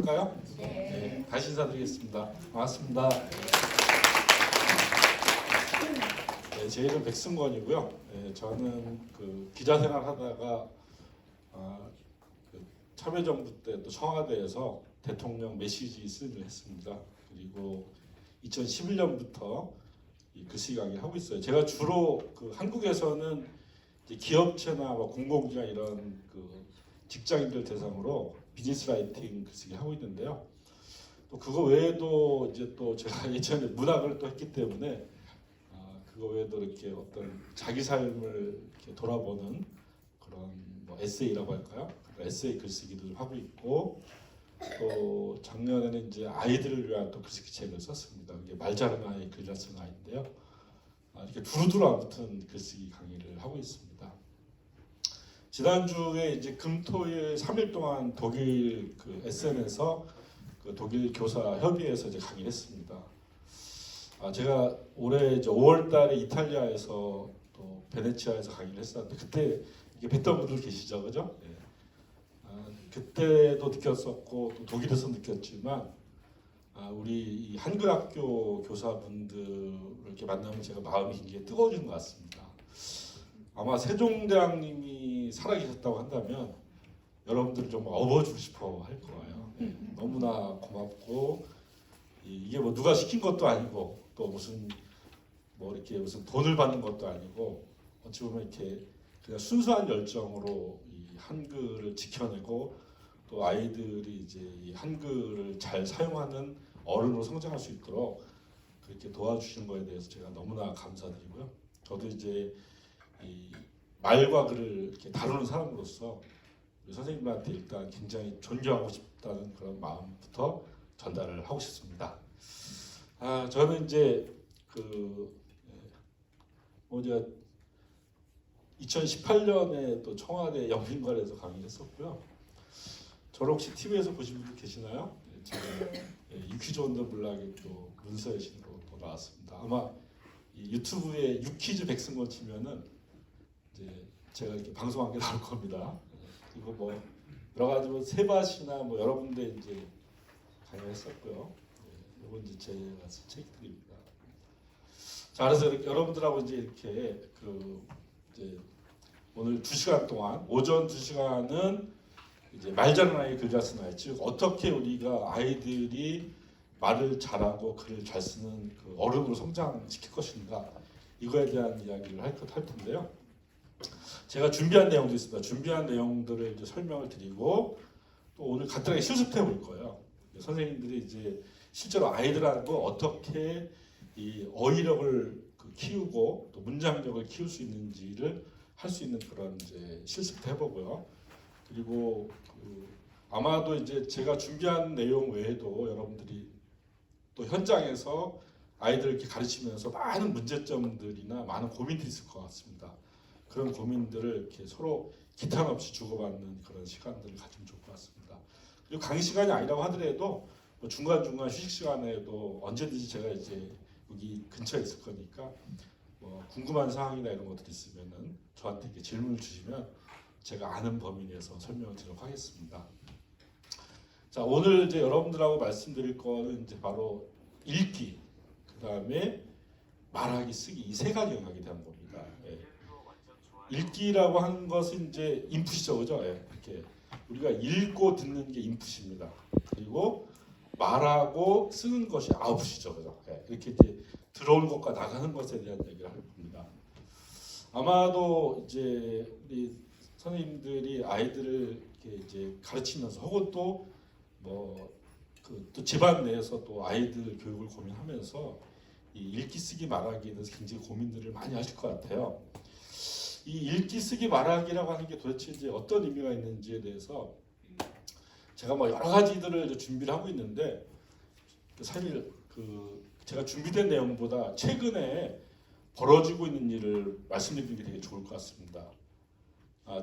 시작할까요? 네. 다시 인사드리겠습니다. 반갑습니다. 네, 제 이름 백승권이고요. 네, 저는 그 기자 생활하다가 그 참여정부 때 또 청와대에서 대통령 메시지 쓰기를 했습니다. 그리고 2011년부터 이 글쓰기 강의를 하고 있어요. 제가 주로 그 한국에서는 이제 기업체나 뭐 공공기관 이런 그 직장인들 대상으로 비즈니스 라이팅 글쓰기 하고 있는데요. 또 그거 외에도 이제 또 제가 예전에 문학을 또 했기 때문에 그거 외에도 이렇게 어떤 자기 삶을 이렇게 돌아보는 그런 뭐 에세이라고 할까요? 에세이 글쓰기도 하고 있고 또 작년에는 이제 아이들을 위한 또 글쓰기 책을 썼습니다. 이게 말 잘하는 아이, 글 잘 쓰는 아이인데요. 이렇게 두루두루 아무튼 글쓰기 강의를 하고 있습니다. 지난주에 이제 금토일 3일 동안 독일 그 에센에서 그 독일 교사 협의회에서 이제 강의를 했습니다. 제가 올해 이제 5월달에 이탈리아에서 또 베네치아에서 강의를 했었는데 그때 이게 뵀던 분들 계시죠, 그죠? 네. 그때도 느꼈었고 또 독일에서 느꼈지만 우리 이 한글학교 교사분들을 이렇게 만나면 제가 마음이 굉장히 뜨거워지는 것 같습니다. 아마 세종대왕님이 살아계셨다고 한다면 여러분들을 좀 업어주고 싶어 할 거예요. 너무나 고맙고 이게 뭐 누가 시킨 것도 아니고 또 무슨 뭐 이렇게 무슨 돈을 받는 것도 아니고 어찌 보면 이렇게 그냥 순수한 열정으로 이 한글을 지켜내고 또 아이들이 이제 이 한글을 잘 사용하는 어른으로 성장할 수 있도록 그렇게 도와주시는 거에 대해서 제가 너무나 감사드리고요. 저도 이제 이 말과 글을 이렇게 다루는 사람으로서 우리 선생님한테 일단 굉장히 존경하고 싶다는 그런 마음부터 전달을 하고 싶습니다. 저는 이제 제가 2018년에 또 청와대 영빈관에서 강의를 했었고요. 저를 혹시 TV에서 보신 분들 계시나요? 제가 유퀴즈 온 더 블락에 또 문서의 신으로 또 나왔습니다. 아마 이 유튜브에 유퀴즈 백승권 치면은 이제 제가 이렇게 방송한 게 나올 겁니다. 그리고 뭐 여러 가지 뭐 세밭이나 뭐 여러 군데 이제 강의를 했었고요. 이건 이제 제가 쓴 책들입니다. 자, 그래서 이렇게 여러분들하고 이제 이렇게 이제 오늘 2시간 동안 오전 2시간은 이제 말 잘하는 아이, 글 잘 쓰는 아이, 즉 어떻게 우리가 아이들이 말을 잘하고 글을 잘 쓰는 그 어른으로 성장시킬 것인가 이거에 대한 이야기를 할 텐데요. 제가 준비한 내용도 있습니다. 준비한 내용들을 이제 설명을 드리고 또 오늘 간단하게 실습해 볼 거예요. 선생님들이 이제 실제로 아이들하고 어떻게 이 어휘력을 키우고 또 문장력을 키울 수 있는지를 할 수 있는 그런 이제 실습도 해보고요. 그리고 아마도 이제 제가 준비한 내용 외에도 여러분들이 또 현장에서 아이들을 이렇게 가르치면서 많은 문제점들이나 많은 고민들이 있을 것 같습니다. 그런 고민들을 이렇게 서로 기탄 없이 주고받는 그런 시간들을 가지면 좋을 것 같습니다. 그리고 강의 시간이 아니라고 하더라도 뭐 중간중간 휴식 시간에도 언제든지 제가 이제 여기 근처에 있을 거니까 뭐 궁금한 사항이나 이런 것들이 있으면은 저한테 이렇게 질문을 주시면 제가 아는 범위 내에서 설명을 드리도록 하겠습니다. 자, 오늘 이제 여러분들하고 말씀드릴 거는 이제 바로 읽기, 그 다음에 말하기, 쓰기 이 세 가지 영역에 대한 겁니다. 읽기라고 하는 것은 이제 인풋이죠, 그죠? 이렇게 우리가 읽고 듣는 게 인풋입니다. 그리고 말하고 쓰는 것이 아웃풋이죠, 그죠? 이렇게 이제 들어오는 것과 나가는 것에 대한 얘기를 할 겁니다. 아마도 이제 우리 선생님들이 아이들을 이렇게 이제 가르치면서 혹은 또 뭐 또 집안 내에서 또 아이들 교육을 고민하면서 이 읽기 쓰기 말하기에 대해서 굉장히 고민들을 많이 하실 것 같아요. 이 읽기 쓰기 말하기라고 하는 게 도대체 이제 어떤 의미가 있는지에 대해서 제가 뭐 여러 가지들을 준비를 하고 있는데 사실 제가 준비된 내용보다 최근에 벌어지고 있는 일을 말씀드리는 게 되게 좋을 것 같습니다.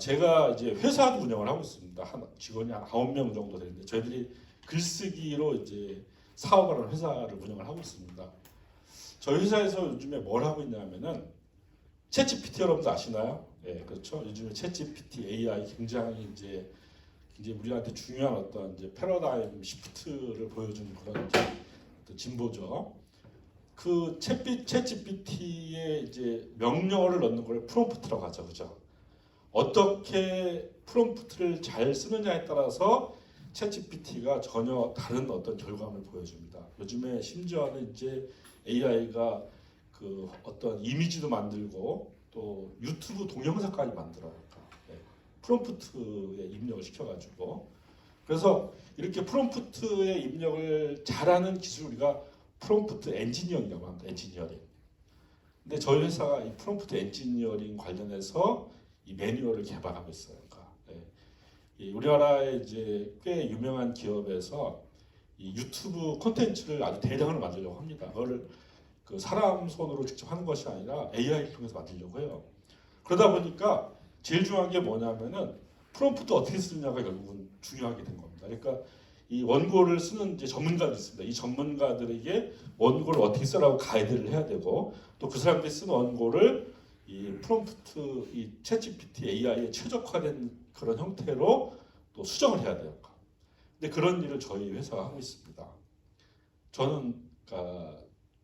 제가 이제 회사 운영을 하고 있습니다. 직원이 한 9명 정도 되는데 저희들이 글쓰기로 이제 사업을 하는 회사를 운영을 하고 있습니다. 저희 회사에서 요즘에 뭘 하고 있냐면은 챗GPT 여러분들 아시나요? 네, 그렇죠. 요즘에 챗GPT AI 굉장히 이제 이제 우리한테 중요한 어떤 이제 패러다임 시프트를 보여주는 그런 이제 어떤 진보죠. 그 챗GPT에 이제 명령어를 넣는 걸 프롬프트라고 하죠, 그죠? 어떻게 프롬프트를 잘 쓰느냐에 따라서 챗GPT가 전혀 다른 어떤 결과물을 보여줍니다. 요즘에 심지어는 이제 AI가 그 어떤 이미지도 만들고 또 유튜브 동영상까지 만들어요. 네. 프롬프트에 입력을 시켜가지고 그래서 이렇게 프롬프트에 입력을 잘하는 기술 우리가 프롬프트 엔지니어링이라고 합니다. 엔지니어링. 근데 저희 회사가 이 프롬프트 엔지니어링 관련해서 이 매뉴얼을 개발하고 있어요. 그러니까 이 우리나라의 이제 꽤 유명한 기업에서 이 유튜브 콘텐츠를 아주 대량으로 만들려고 합니다. 그거를 그 사람 손으로 직접 하는 것이 아니라 AI를 통해서 만들려고 해요. 그러다 보니까 제일 중요한 게 뭐냐면은 프롬프트 어떻게 쓰느냐가 결국은 중요하게 된 겁니다. 그러니까 이 원고를 쓰는 이제 전문가들이 있습니다. 이 전문가들에게 원고를 어떻게 쓰라고 가이드를 해야 되고 또 그 사람들이 쓴 원고를 이 프롬프트 이 챗GPT AI에 최적화된 그런 형태로 또 수정을 해야 돼요. 근데 그런 일을 저희 회사가 하고 있습니다. 저는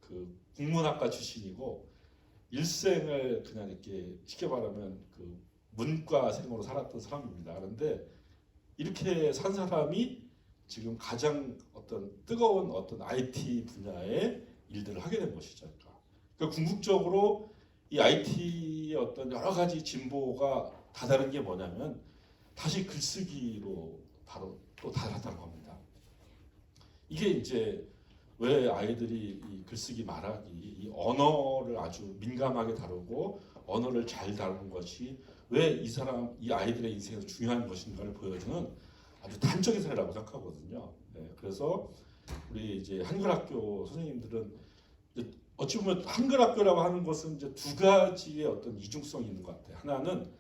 그 국문학과 출신이고 일생을 그냥 이렇게 쉽게 말하면 그 문과생으로 살았던 사람입니다. 그런데 이렇게 산 사람이 지금 가장 어떤 뜨거운 어떤 IT 분야의 일들을 하게 된 것이죠. 그러니까 궁극적으로 이 IT의 어떤 여러 가지 진보가 다다른 게 뭐냐면 다시 글쓰기로 바로 또 다르다는 겁니다. 이게 이제 왜 아이들이 이 글쓰기 말하기 이 언어를 아주 민감하게 다루고 언어를 잘 다루는 것이 왜 이 아이들의 인생에서 중요한 것인가를 보여주는 아주 단적인 사례라고 생각하거든요. 네, 그래서 우리 이제 한글학교 선생님들은 어찌 보면 한글학교라고 하는 것은 이제 두 가지의 어떤 이중성이 있는 것 같아요. 하나는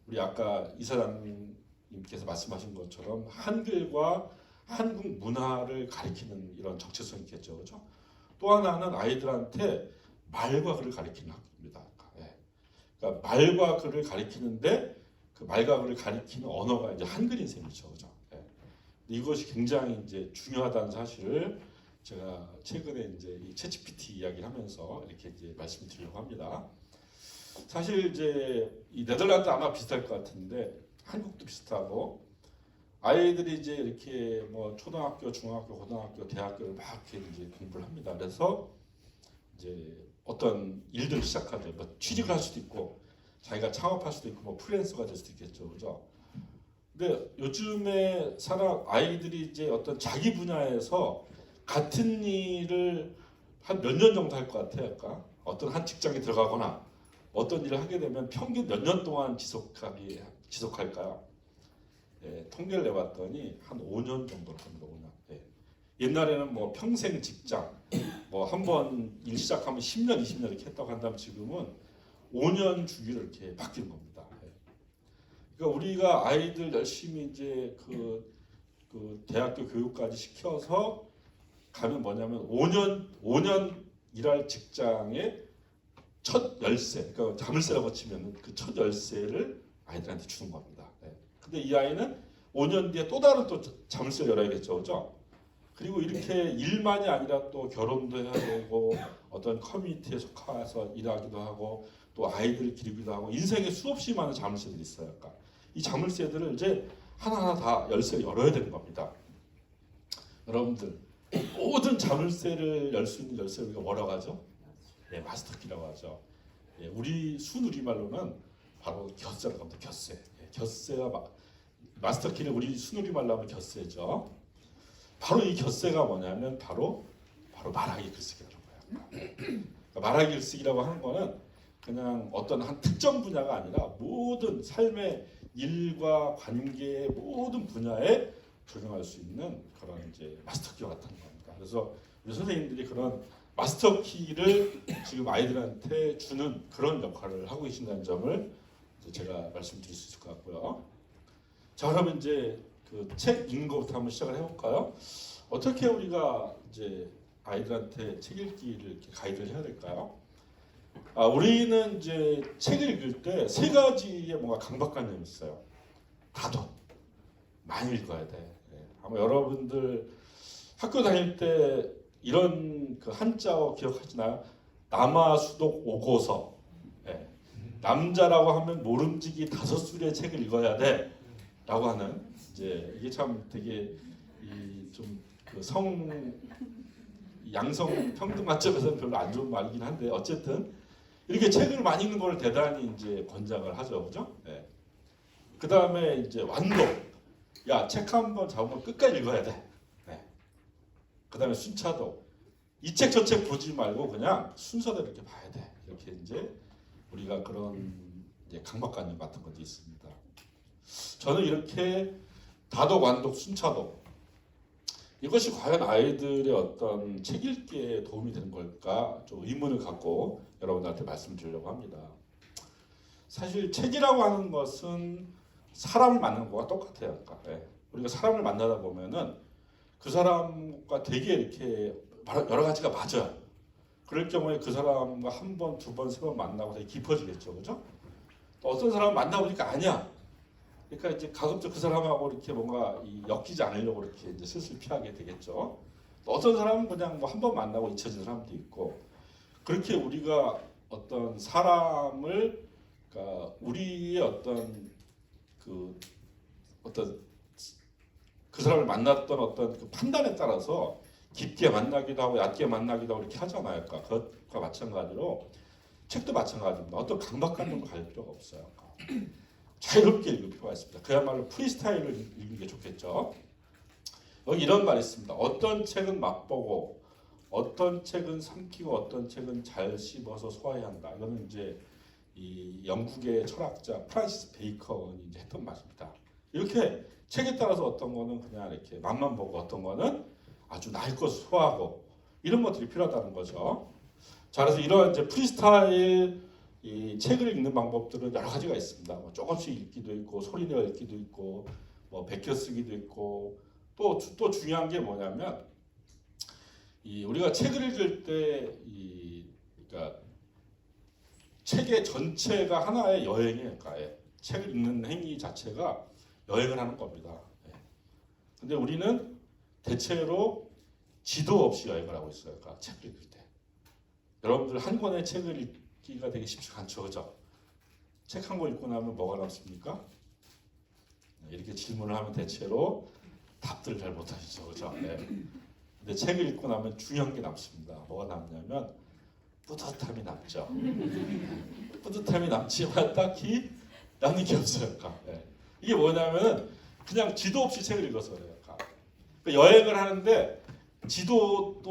우리 아까 이사장님께서 말씀하신 것처럼 한글과 한국 문화를 가리키는 이런 정체성이 있겠죠, 그렇죠? 또 하나는 아이들한테 말과 글을 가리키는 학교입니다. 그러니까 말과 글을 가리키는데 그 말과 글을 가리키는 언어가 이제 한글인 셈이죠, 그렇죠? 이것이 굉장히 이제 중요하다는 사실을 제가 최근에 이제 이 챗GPT 이야기를 하면서 이렇게 이제 말씀드리려고 합니다. 사실 이제 이 네덜란드 아마 비슷할 것 같은데 한국도 비슷하고 아이들이 이제 이렇게 뭐 초등학교, 중학교, 고등학교, 대학교를 막 이렇게 이제 공부를 합니다. 그래서 이제 어떤 일들을 시작하죠. 뭐 취직을 할 수도 있고 자기가 창업할 수도 있고 뭐 프리랜서가 될 수도 있겠죠, 그죠? 근데 요즘에 아이들이 이제 어떤 자기 분야에서 같은 일을 한 몇 년 정도 할 것 같아요. 그러니까 어떤 한 직장에 들어가거나 어떤 일을 하게 되면 평균 몇 년 동안 지속할까요? 예, 통계를 내봤더니 한 5년 정도로 합니다. 5년. 예. 옛날에는 뭐 평생 직장, 뭐 한 번 일 시작하면 10년, 20년 이렇게 했다고 한다면 지금은 5년 주기로 이렇게 바뀌는 겁니다. 예. 그러니까 우리가 아이들 열심히 이제 그 대학교 교육까지 시켜서 가면 뭐냐면 5년 일할 직장의 첫 열쇠, 그러니까 자물쇠라고 치면 그 첫 열쇠를 아이들한테 주는 겁니다. 네. 근데 이 아이는 5년 뒤에 또 다른 또 자물쇠를 열어야겠죠, 그죠? 그리고 이렇게 일만이 아니라 또 결혼도 해야 되고 어떤 커뮤니티에 속해서 일하기도 하고 또 아이들을 기르기도 하고 인생에 수없이 많은 자물쇠들이 있어요. 그러니까 이 자물쇠들을 이제 하나하나 다 열쇠를 열어야 되는 겁니다. 여러분들 모든 자물쇠를 열 수 있는 열쇠를 우리가 뭐라고 하죠? 네, 마스터키라고 하죠. 예, 우리 순우리말로는 바로 곁세라고 합니다. 곁세. 예, 곁세와 마스터키는 우리 순우리말로 하면 곁세죠. 바로 이 곁세가 뭐냐면 바로 말하기 글쓰기라는 거예요. 그러니까 말하기 글쓰기라고 하는 거는 그냥 어떤 한 특정 분야가 아니라 모든 삶의 일과 관계의 모든 분야에 적용할 수 있는 그런 이제 마스터키와 같은 겁니다. 그래서 우리 선생님들이 그런 마스터키를 지금 아이들한테 주는 그런 역할을 하고 계신다는 점을 제가 말씀드릴 수 있을 것 같고요. 자, 그러면 이제 그 책 읽는 것부터 한번 시작을 해볼까요? 어떻게 우리가 이제 아이들한테 책 읽기를 이렇게 가이드를 해야 될까요? 우리는 이제 책을 읽을 때 세 가지의 뭔가 강박관념이 있어요. 다돈, 많이 읽어야 돼. 아마 여러분들 학교 다닐 때 이런 그 한자어 기억하시나요? 남아수독 오고서. 남자라고 하면 모름지기 5줄의 책을 읽어야 돼 라고 하는, 이제 이게 참 되게 좀성 양성 평등 관점에서는 별로 안 좋은 말이긴 한데, 어쨌든 이렇게 책을 많이 읽는 걸 대단히 이제 권장을 하죠, 그죠? 그 다음에 이제 완독. 야, 책 한 번 잡으면 끝까지 읽어야 돼. 그 다음에 순차독. 이 책 저 책 보지 말고 그냥 순서대로 이렇게 봐야 돼. 이렇게 이제 우리가 그런 이제 강박관념 같은 것도 있습니다. 저는 이렇게 다독, 완독, 순차독, 이것이 과연 아이들의 어떤 책 읽기에 도움이 되는 걸까 좀 의문을 갖고 여러분들한테 말씀드리려고 합니다. 사실 책이라고 하는 것은 사람을 만나는 것과 똑같아요. 우리가 사람을 만나다 보면은 그 사람과 되게 이렇게 여러 가지가 맞아요. 그럴 경우에 그 사람과 한 번, 두 번, 세 번 만나고 되게 깊어지겠죠, 그죠? 또 어떤 사람 만나보니까 아니야. 그러니까 이제 가급적 그 사람하고 이렇게 뭔가 엮이지 않으려고 이렇게 이제 슬슬 피하게 되겠죠. 또 어떤 사람은 그냥 뭐 한 번 만나고 잊혀진 사람도 있고, 그렇게 우리가 어떤 사람을, 그러니까 우리의 어떤 그 사람을 만났던 어떤 그 판단에 따라서 깊게 만나기도 하고 얕게 만나기도 하고 이렇게 하잖아요. 그러니까 그것과 마찬가지로 책도 마찬가지입니다. 어떤 강박관념을 가질 필요가 없어요. 자유롭게 읽을 필요가 있습니다. 그야말로 프리스타일을 읽는 게 좋겠죠. 여기 이런 말이 있습니다. 어떤 책은 맛보고, 어떤 책은 삼키고, 어떤 책은 잘 씹어서 소화해야 한다. 이거는 이제 이 영국의 철학자 프란시스 베이컨이 이제 했던 말입니다. 이렇게 책에 따라서 어떤 거는 그냥 이렇게 맛만 보고, 어떤 거는 아주 날 것을 소화하고, 이런 것들이 필요하다는 거죠. 자, 그래서 이런 이제 프리스타일 이 책을 읽는 방법들은 여러 가지가 있습니다. 뭐 조금씩 읽기도 있고, 소리내어 읽기도 있고, 뭐 베껴 쓰기도 있고, 또 중요한 게 뭐냐면, 우리가 책을 읽을 때 그러니까 책의 전체가 하나의 여행이에요. 그러니까 책을 읽는 행위 자체가 여행을 하는 겁니다. 근데 우리는 대체로 지도 없이 여행을 하고 있어요. 그러니까 책을 읽을 때. 여러분들 한 권의 책을 읽기가 되게 쉽지가 않죠, 그죠? 책 한 권 읽고 나면 뭐가 남습니까? 이렇게 질문을 하면 대체로 답들을 잘 못하시죠, 그죠? 근데 책을 읽고 나면 중요한 게 남습니다. 뭐가 남냐면 뿌듯함이 남죠. 뿌듯함이 남지만 딱히 남는 게 없어요. 그러니까. 이게 뭐냐면 그냥 지도 없이 책을 읽어서 그래요. 그러니까 여행을 하는데 지도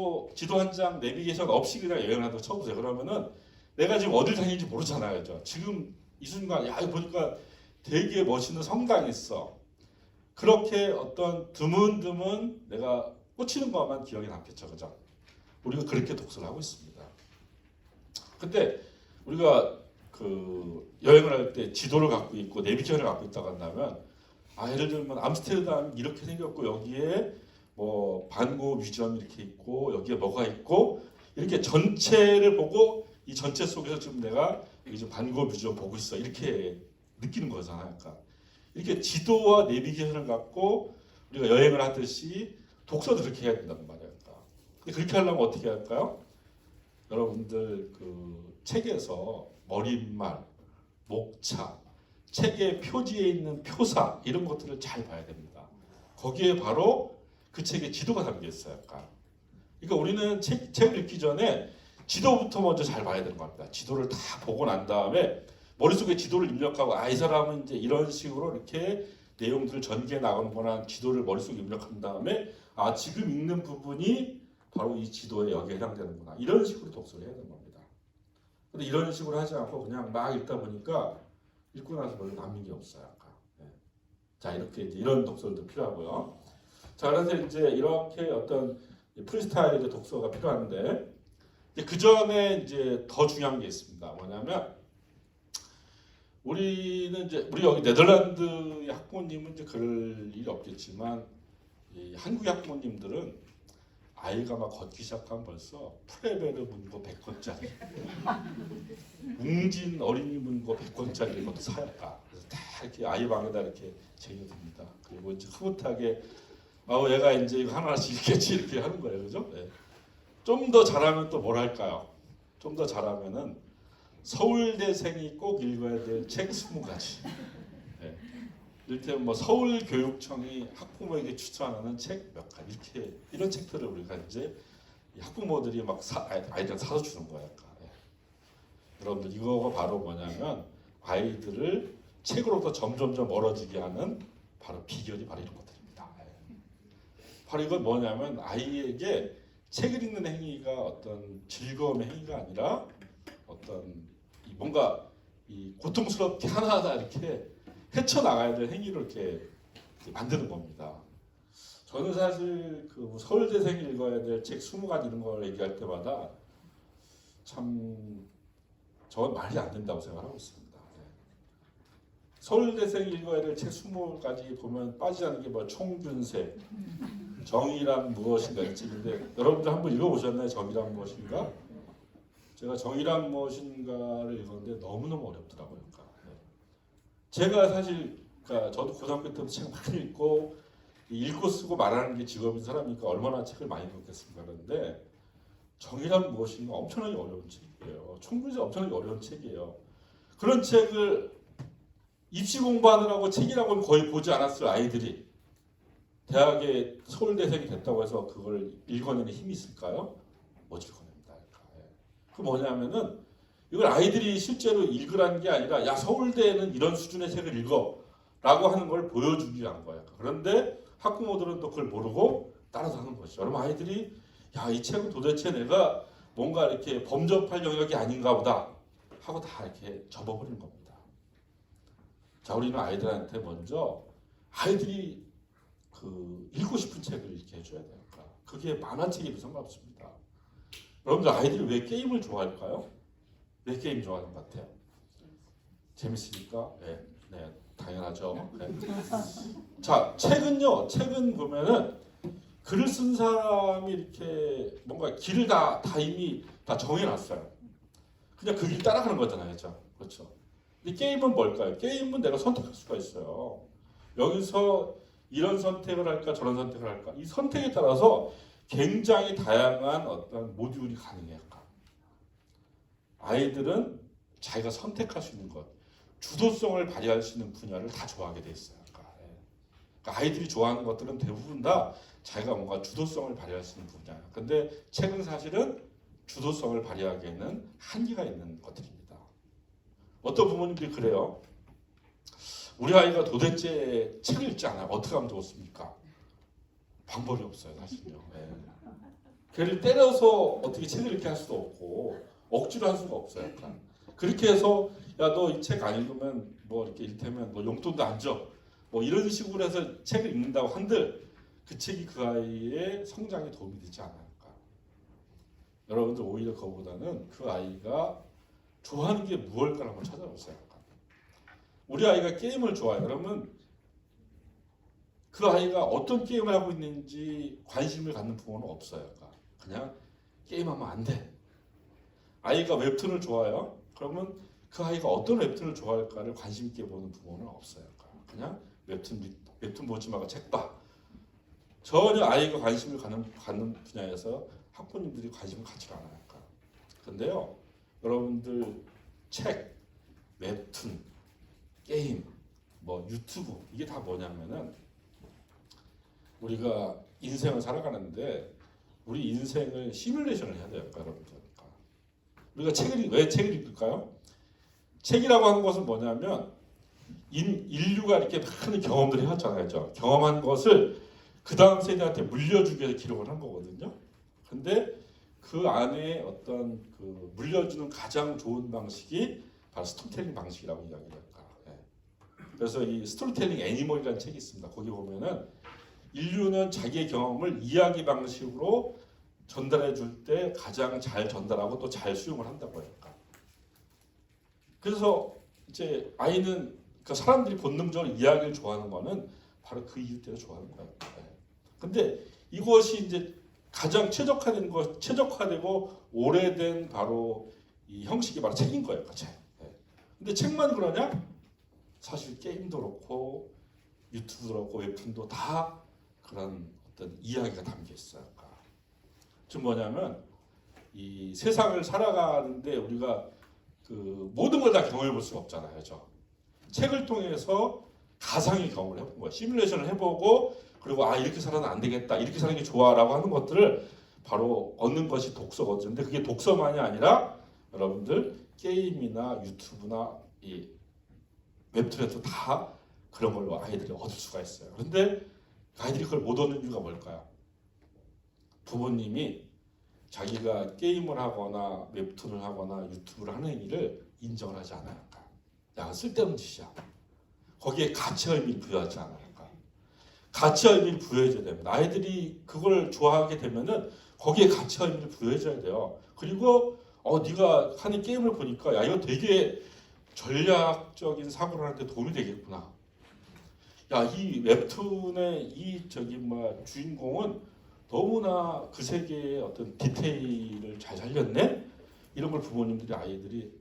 한 장 내비게이션 없이 그냥 여행을 한다고 쳐보세요. 그러면은 내가 지금 어딜 다니는지 모르잖아요. 그죠? 지금 이 순간 야 이거 보니까 되게 멋있는 성당이 있어. 그렇게 어떤 드문드문 내가 꽂히는 것만 기억에 남겠죠. 그죠? 우리가 그렇게 독서를 하고 있습니다. 근데 우리가 그 여행을 할 때 지도를 갖고 있고 내비게이션을 갖고 있다고 한다면, 예를 들면 암스테르담 이렇게 생겼고 여기에 뭐 반고 뮤지엄 이렇게 있고 여기에 뭐가 있고 이렇게 전체를 보고 이 전체 속에서 지금 내가 여기 지금 반고 뮤지엄 보고 있어 이렇게 느끼는 거잖아요. 그러니까 이렇게 지도와 내비게이션을 갖고 우리가 여행을 하듯이 독서도 그렇게 해야 된단 말이에요. 그러니까. 근데 그렇게 하려면 어떻게 할까요? 여러분들 그 책에서 머릿말, 목차, 책의 표지에 있는 표사 이런 것들을 잘 봐야 됩니다. 거기에 바로 그 책의 지도가 담겨 있어요. 그러니까 우리는 책을 읽기 전에 지도부터 먼저 잘 봐야 되는 겁니다. 지도를 다 보고 난 다음에 머릿속에 지도를 입력하고 이 사람은 이제 이런 식으로 이렇게 내용들을 전개해 나가는구나 지도를 머릿속에 입력한 다음에 지금 읽는 부분이 바로 이 지도에 여기에 해당되는구나 이런 식으로 독서를 해야 되는 겁니다. 근데 이런 식으로 하지 않고 그냥 막 읽다 보니까 읽고 나서 별로 남는 게 없어요. 자, 이렇게 이제 이런 독서도 필요하고요. 자, 그래서 이제 이렇게 어떤 프리스타일의 독서가 필요한데, 그 전에 이제 더 중요한 게 있습니다. 뭐냐면 우리 여기 네덜란드의 학부모님은 이제 그럴 일이 없겠지만 이 한국의 학부모님들은 아이가 막 걷기 시작하면 벌써 프레베르 문고 100권짜리, 웅진 어린이 문고 100권짜리 것도 사야까. 그래서 다 이렇게 아이 방에다 이렇게 쟁여둡니다. 그리고 이제 흐뭇하게 얘가 이제 이거 하나씩 읽겠지 이렇게 하는 거예요, 그죠? 네. 좀 더 잘하면 또 뭘 할까요? 좀 더 잘하면은 서울대생이 꼭 읽어야 될 책 20가지. 네. 이를테면 뭐 서울교육청이 학부모에게 추천하는 책 몇 가지 이렇게 이런 책들을 우리가 이제 학부모들이 막 아이들 사서 주는 거예요. 네. 여러분들 이거가 바로 뭐냐면 아이들을 책으로부터 점점점 멀어지게 하는 바로 비결이 바로 이런 것들입니다. 네. 바로 이건 뭐냐면 아이에게 책을 읽는 행위가 어떤 즐거움의 행위가 아니라 어떤 뭔가 이 고통스럽게 하나하나 이렇게 헤쳐나가야 될 행위를 이렇게 만드는 겁니다. 저는 사실 그 서울대생이 읽어야 될 책 20가지 이런 걸 얘기할 때마다 참 저건 말이 안 된다고 생각하고 있습니다. 네. 서울대생이 읽어야 될 책 20가지 보면 빠지지 않는 게 뭐 총균세, 정의란 무엇인가 이 책인데 여러분들 한번 읽어보셨나요? 정의란 무엇인가? 제가 정의란 무엇인가를 읽었는데 너무너무 어렵더라고요. 제가 사실 저도 고등학교 때부터 책 많이 읽고 쓰고 말하는 게 직업인 사람이니까 얼마나 책을 많이 읽었겠습니까? 그런데 정의란 무엇인가 엄청나게 어려운 책이에요. 총균세 엄청나게 어려운 책이에요. 그런 책을 입시 공부하느라고 책이라고는 거의 보지 않았을 아이들이 대학에 서울대생이 됐다고 해서 그걸 읽어내는 힘이 있을까요? 못 읽어냅니다. 그 뭐냐면은 이걸 아이들이 실제로 읽으라는 게 아니라 야 서울대에는 이런 수준의 책을 읽어 라고 하는 걸 보여주기 위한 거예요. 그런데 학부모들은 또 그걸 모르고 따라서 하는 것이죠. 여러분 아이들이 야 이 책은 도대체 내가 뭔가 이렇게 범접할 영역이 아닌가 보다 하고 다 이렇게 접어버리는 겁니다. 자 우리는 아이들한테 먼저 아이들이 그 읽고 싶은 책을 이렇게 해줘야 될까. 그게 만화책이도 상관없습니다. 여러분들 아이들이 왜 게임을 좋아할까요? 왜 게임 좋아하는 것 같아요? 재밌으니까? 네, 당연하죠. 네. 자, 책은 보면은 글을 쓴 사람이 이렇게 뭔가 길을 다 이미 다 정해놨어요. 그냥 그 길 따라가는 거잖아요, 그렇죠? 근데 게임은 뭘까요? 게임은 내가 선택할 수가 있어요. 여기서 이런 선택을 할까, 저런 선택을 할까? 이 선택에 따라서 굉장히 다양한 어떤 모듈이 가능해요. 아이들은 자기가 선택할 수 있는 것, 주도성을 발휘할 수 있는 분야를 다 좋아하게 돼 있어요. 그러니까 아이들이 좋아하는 것들은 대부분 다 자기가 뭔가 주도성을 발휘할 수 있는 분야예요. 근데 책은 사실은 주도성을 발휘하기에는 한계가 있는 것들입니다. 어떤 부모님들이 그래요. 우리 아이가 도대체 책을 읽지 않아요. 어떻게 하면 좋습니까? 방법이 없어요, 사실요. 네. 걔를 때려서 어떻게 책을 읽게 할 수도 없고 억지로 할 수가 없어요. 그렇게 해서 야 너 이 책 안 읽으면 뭐 이렇게 이를테면 뭐 용돈도 안 줘. 뭐 이런 식으로 해서 책을 읽는다고 한들 그 책이 그 아이의 성장에 도움이 되지 않을까. 여러분들 오히려 그거보다는 그 아이가 좋아하는 게 무엇일까 한번 찾아보세요. 우리 아이가 게임을 좋아해요. 그러면 그 아이가 어떤 게임을 하고 있는지 관심을 갖는 부모는 없어요. 그냥 게임하면 안 돼. 아이가 웹툰을 좋아해요. 그러면 그 아이가 어떤 웹툰을 좋아할까를 관심 있게 보는 부모는 없어요. 그냥 웹툰 보지 말고 책 봐. 전혀 아이가 관심을 갖는 분야에서 학부모님들이 관심을 갖지 않아요. 근데요, 여러분들 책, 웹툰, 게임, 뭐 유튜브 이게 다 뭐냐면은 우리가 인생을 살아가는데 우리 인생을 시뮬레이션을 해야 돼요, 여러분들. 우리가 왜 책을 읽을까요? 책이라고 하는 것은 뭐냐면 인류가 이렇게 많은 경험들을 해왔잖아요. 경험한 것을 그 다음 세대한테 물려주기 위해서 기록을 한 거거든요. 근데 그 안에 어떤 그 물려주는 가장 좋은 방식이 바로 스토리텔링 방식이라고 이야기를 할까. 그래서 이 스토리텔링 애니멀이라는 책이 있습니다. 거기 보면은 인류는 자기의 경험을 이야기 방식으로 전달해 줄 때 가장 잘 전달하고 또 잘 수용을 한다고 해요. 그래서 이제 아이는 그 사람들이 본능적으로 이야기를 좋아하는 거는 바로 그 이유 때문에 좋아하는 거예요. 근데 이것이 이제 가장 최적화되고 오래된 바로 이 형식이 바로 책인 거예요. 책. 근데 책만 그러냐? 사실 게임도 그렇고 유튜브도 그렇고 웹툰도 다 그런 어떤 이야기가 담겨 있어요. 즉 뭐냐면 이 세상을 살아가는데 우리가 그 모든 걸 다 경험해 볼 수가 없잖아요. 그죠? 책을 통해서 가상의 경험을 해본 거예요. 시뮬레이션을 해보고 그리고 이렇게 살아는 안 되겠다. 이렇게 사는 게 좋아라고 하는 것들을 바로 얻는 것이 독서거든요. 근데 그게 독서만이 아니라 여러분들 게임이나 유튜브나 이 웹툰에도 다 그런 걸로 아이들이 얻을 수가 있어요. 그런데 아이들이 그걸 못 얻는 이유가 뭘까요? 부모님이 자기가 게임을 하거나 웹툰을 하거나 유튜브를 하는 행위를 인정을 하지 않아요. 야, 쓸데없는 짓이야. 거기에 가치와 의미를 부여하지 않아요. 가치와 의미를 부여해줘야 됩니다. 아이들이 그걸 좋아하게 되면은 거기에 가치와 의미를 부여해줘야 돼요. 그리고 네가 하는 게임을 보니까 야, 이거 되게 전략적인 사고를 하는데 도움이 되겠구나. 야, 이 웹툰의 이 주인공은 너무나 그 세계의 어떤 디테일을 잘 살렸네. 이런 걸 부모님들이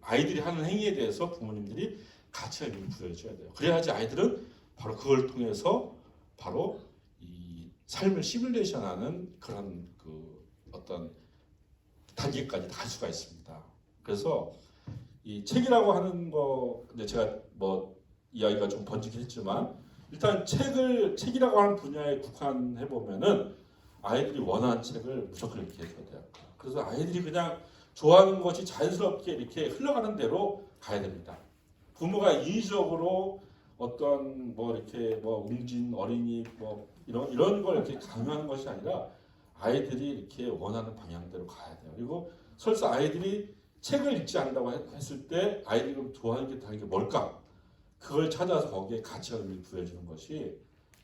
아이들이 하는 행위에 대해서 부모님들이 가치와 의미를 부여해줘야 돼요. 그래야지 아이들은 바로 그걸 통해서 바로 이 삶을 시뮬레이션하는 그런 그 어떤 단계까지 갈 수가 있습니다. 그래서 이 책이라고 하는 거, 근데 제가 뭐 이야기가 좀 번지긴 했지만 일단 책이라고 하는 분야에 국한해 보면은 아이들이 원하는 책을 무조건 읽게 해줘야 돼요. 그래서 아이들이 그냥 좋아하는 것이 자연스럽게 이렇게 흘러가는 대로 가야 됩니다. 부모가 인위적으로 어떤 이렇게 웅진 어린이 이런 걸 이렇게 강요하는 것이 아니라 아이들이 이렇게 원하는 방향대로 가야 돼요. 그리고 설사 아이들이 책을 읽지 않는다고 했을 때 아이들이 그럼 좋아하는 게 다른 게 뭘까? 그걸 찾아서 거기에 가치와 의미를 부여해주는 것이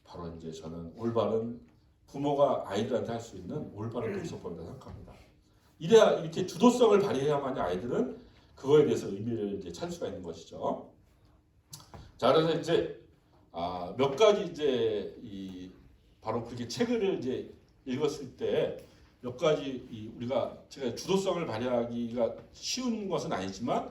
바로 이제 저는 올바른 부모가 아이들한테 할 수 있는 올바른 독서법이라고 생각합니다. 이래야 이렇게 주도성을 발휘해야만 아이들은 그거에 대해서 의미를 이제 찾을 수가 있는 것이죠. 자, 그래서 이제 몇 가지 이제 바로 그렇게 책을 이제 읽었을 때 몇 가지 제가 주도성을 발휘하기가 쉬운 것은 아니지만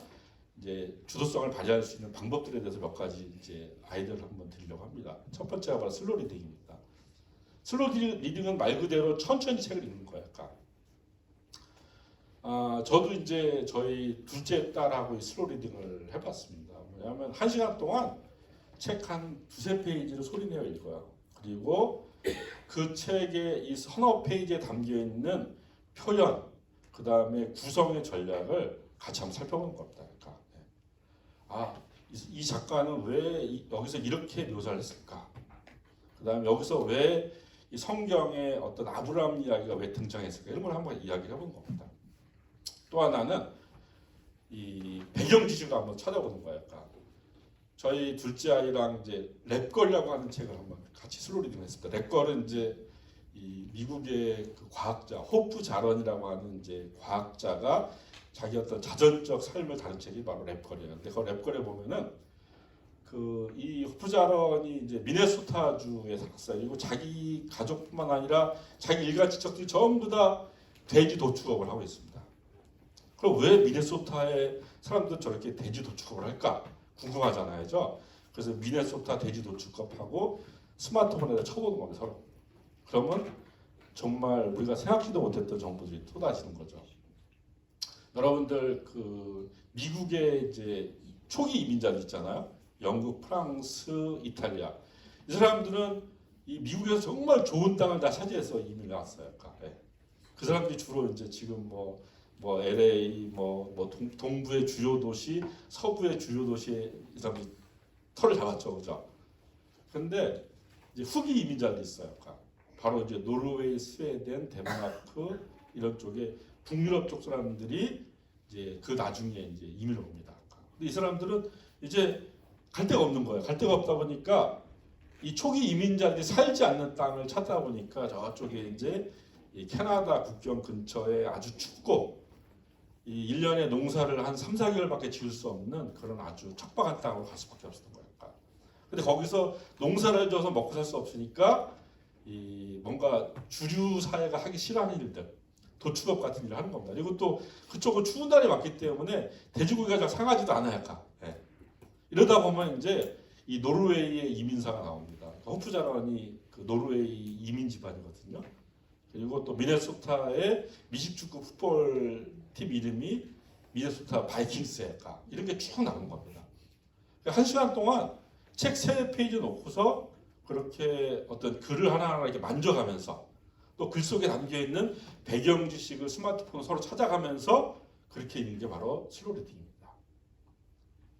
이제 주도성을 발휘할 수 있는 방법들에 대해서 몇 가지 이제 아이디어를 한번 드리려고 합니다. 첫 번째가 바로 슬로우 리딩입니다. 슬로우 리딩은 말 그대로 천천히 책을 읽는 거예요. 저도 이제 저희 둘째 딸하고 슬로우 리딩을 해봤습니다. 뭐냐면 1시간 동안 책 한 두세 페이지를 소리내어 읽어요. 그리고 그 책의 이 서너 페이지에 담겨 있는 표현, 그 다음에 구성의 전략을 같이 한번 살펴보는 겁니다. 이 작가는 왜 여기서 이렇게 묘사를 했을까? 그 다음에 여기서 왜 이 성경의 어떤 아브라함 이야기가 왜 등장했을까? 이런 걸 한번 이야기를 해보는 겁니다. 또 하나는 이 배경 지식을 한번 찾아보는 거예요. 저희 둘째 아이랑 이제 랩걸이라고 하는 책을 한번 같이 슬로우 리딩을 했습니다. 랩걸은 이제 이 미국의 그 과학자 호프 자런이라고 하는 이제 과학자가 자기 어떤 자전적 삶을 다룬 책이 바로 랩걸이에요. 근데 그 랩걸에 보면은 이 호프 자런이 이제 미네소타주에 살았어요. 그리고 자기 가족뿐만 아니라 자기 일가 친척들이 전부 다 돼지 도축업을 하고 있습니다. 그럼 왜 미네소타의 사람들은 저렇게 돼지 도축업을 할까? 궁금하잖아요. 그래서 미네소타 돼지 도축업하고 스마트폰에다 쳐보는 겁니다. 서로. 그러면 정말 우리가 생각지도 못했던 정보들이 쏟아지는 거죠. 여러분들 미국의 이제 초기 이민자들 있잖아요. 영국, 프랑스, 이탈리아. 이 사람들은 이 미국에서 정말 좋은 땅을 다 차지해서 이민을 왔어요. 그 사람들이 주로 이제 지금 LA 동부의 주요 도시, 서부의 주요 도시에 이 사람들이 터를 잡았죠, 그죠? 근데 이제 후기 이민자들이 있어요. 바로 이제 노르웨이, 스웨덴, 덴마크 이런 쪽에 북유럽 쪽 사람들이 이제 그 나중에 이제 이민을 옵니다. 근데 이 사람들은 이제 갈 데가 없는 거예요. 갈 데가 없다 보니까 이 초기 이민자들이 살지 않는 땅을 찾다 보니까 저쪽에 이제 이 캐나다 국경 근처에 아주 춥고 이 1년에 농사를 한 3, 4개월밖에 지을 수 없는 그런 아주 척박한 땅으로 갈 수밖에 없었던 거예요. 근데 거기서 농사를 져서 먹고 살 수 없으니까 이 뭔가 주류 사회가 하기 싫어하는 일들, 도축업 같은 일을 하는 겁니다. 그리고 또 그쪽은 추운 날이 많기 때문에 돼지고기가 잘 상하지도 않아요, 약간. 예. 이러다 보면 이제 이 노르웨이의 이민사가 나옵니다. 호프자란이 그 노르웨이 이민 집안이거든요. 그리고 또 미네소타의 미식축구 풋볼 팀 이름이 미네소타 바이킹스일까 이런 게 쭉 나오는 겁니다. 한 시간 동안 책 3페이지 놓고서 그렇게 어떤 글을 하나하나 이렇게 만져가면서 또 글 속에 담겨 있는 배경 지식을 스마트폰으로 서로 찾아가면서 그렇게 읽는 게 바로 슬로우 리딩입니다.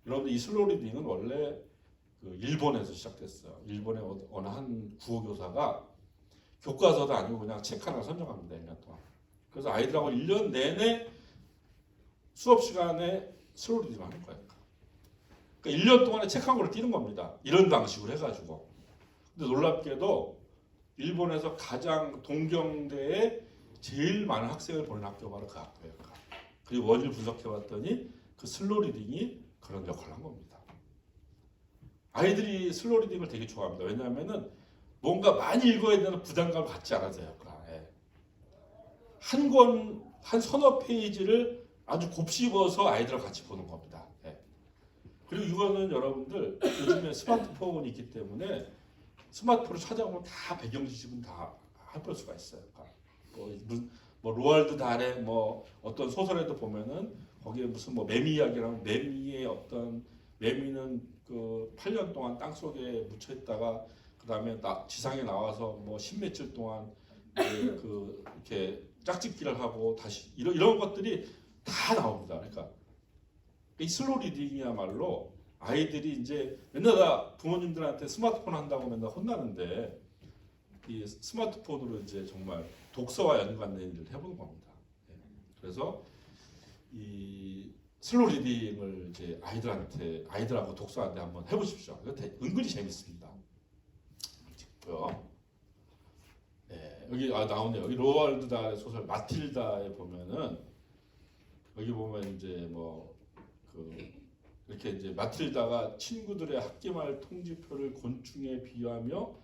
여러분들 이 슬로우 리딩은 원래 그 일본에서 시작됐어요. 일본의 어느 한 국어 교사가 교과서도 아니고 그냥 책 하나 선정합니다. 1년 동안. 그래서 아이들하고 1년 내내 수업 시간에 슬로우 리딩을 하는 거예요. 그러니까 1년 동안에 책 한 권을 띄는 겁니다. 이런 방식으로 해가지고. 근데 놀랍게도 일본에서 가장 동경대에 제일 많은 학생을 보낸 학교가 바로 그 학교예요. 그리고 원인을 분석해봤더니 그 슬로우 리딩이 그런 역할을 한 겁니다. 아이들이 슬로우 리딩을 되게 좋아합니다. 왜냐하면은 뭔가 많이 읽어야 되는 부담감을 갖지 않아도 돼요. 한 권, 한 서너 페이지를 아주 곱씹어서 아이들과 같이 보는 겁니다. 그리고 이거는 여러분들 요즘에 스마트폰이 있기 때문에 스마트폰을 찾아보면 다 배경 지식은 다 해볼 수가 있어요. 뭐 로알드 달의 뭐 어떤 소설에도 보면은 거기에 무슨 뭐 매미 이야기라면 매미의 어떤 매미는 그 8년 동안 땅 속에 묻혀 있다가 그 다음에 지상에 나와서 뭐 10며칠 동안 그 이렇게 짝짓기를 하고 다시 이런 것들이 다 나옵니다. 그러니까 이 슬로우 리딩이야말로 아이들이 이제 맨날 다 부모님들한테 스마트폰 한다고 맨날 혼나는데 이 스마트폰으로 이제 정말 독서와 연관된 일을 해보는 겁니다. 그래서 이 슬로우 리딩을 이제 아이들하고 독서하는데 한번 해보십시오. 이거 은근히 재밌습니다. 있고요. 여기 나오네요. 여기 로알드 달의 소설 마틸다에 보면은 여기 보면 이제 뭐 이렇게 이제 마틸다가 친구들의 학기말 통지표를 곤충에 비유하며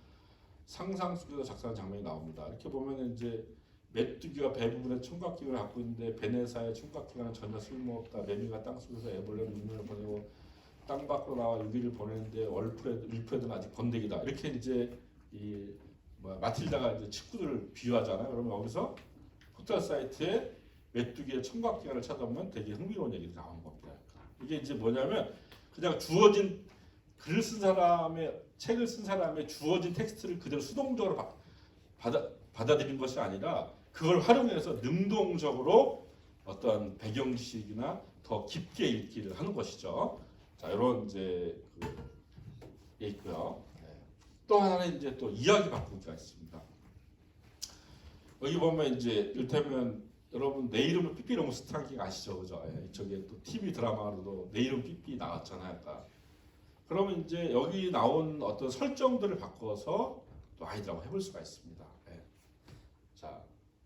상상 속에서 작성한 장면이 나옵니다. 이렇게 보면 이제 메뚜기가 배 부분에 청각기관을 갖고 있는데 베네사의 청각기관은 전혀 쓸모없다. 매미가 땅 속에서 애벌레 눈물을 보내고 땅 밖으로 나와 유기를 보내는데 울프레드는 아직 번데기다. 이렇게 이제 이 마틸다가 이제 친구들을 비유하잖아요. 그러면 여기서 포털 사이트에 메뚜기의 청각기관을 찾아보면 되게 흥미로운 얘기가 나오는 겁니다. 이게 이제 뭐냐면 그냥 주어진 글을 쓴 사람의 책을 쓴 사람의 주어진 텍스트를 그대로 수동적으로 받아들인 것이 아니라 그걸 활용해서 능동적으로 어떤 배경 지식이나 더 깊게 읽기를 하는 것이죠. 자, 이런 이제 게 있고요. 또 하나는 이제 또 이야기 바꾸기가 있습니다. 여기 보면 이제 이를테면 여러분 내 이름은 삐삐 롱스트랑킹 아시죠, 그죠? 저기 또 TV 드라마로도 내 이름 삐삐 나왔잖아요, 아까. 그러면 이제 여기 나온 어떤 설정들을 바꿔서 또 아이들하고 해볼 수가 있습니다. 자,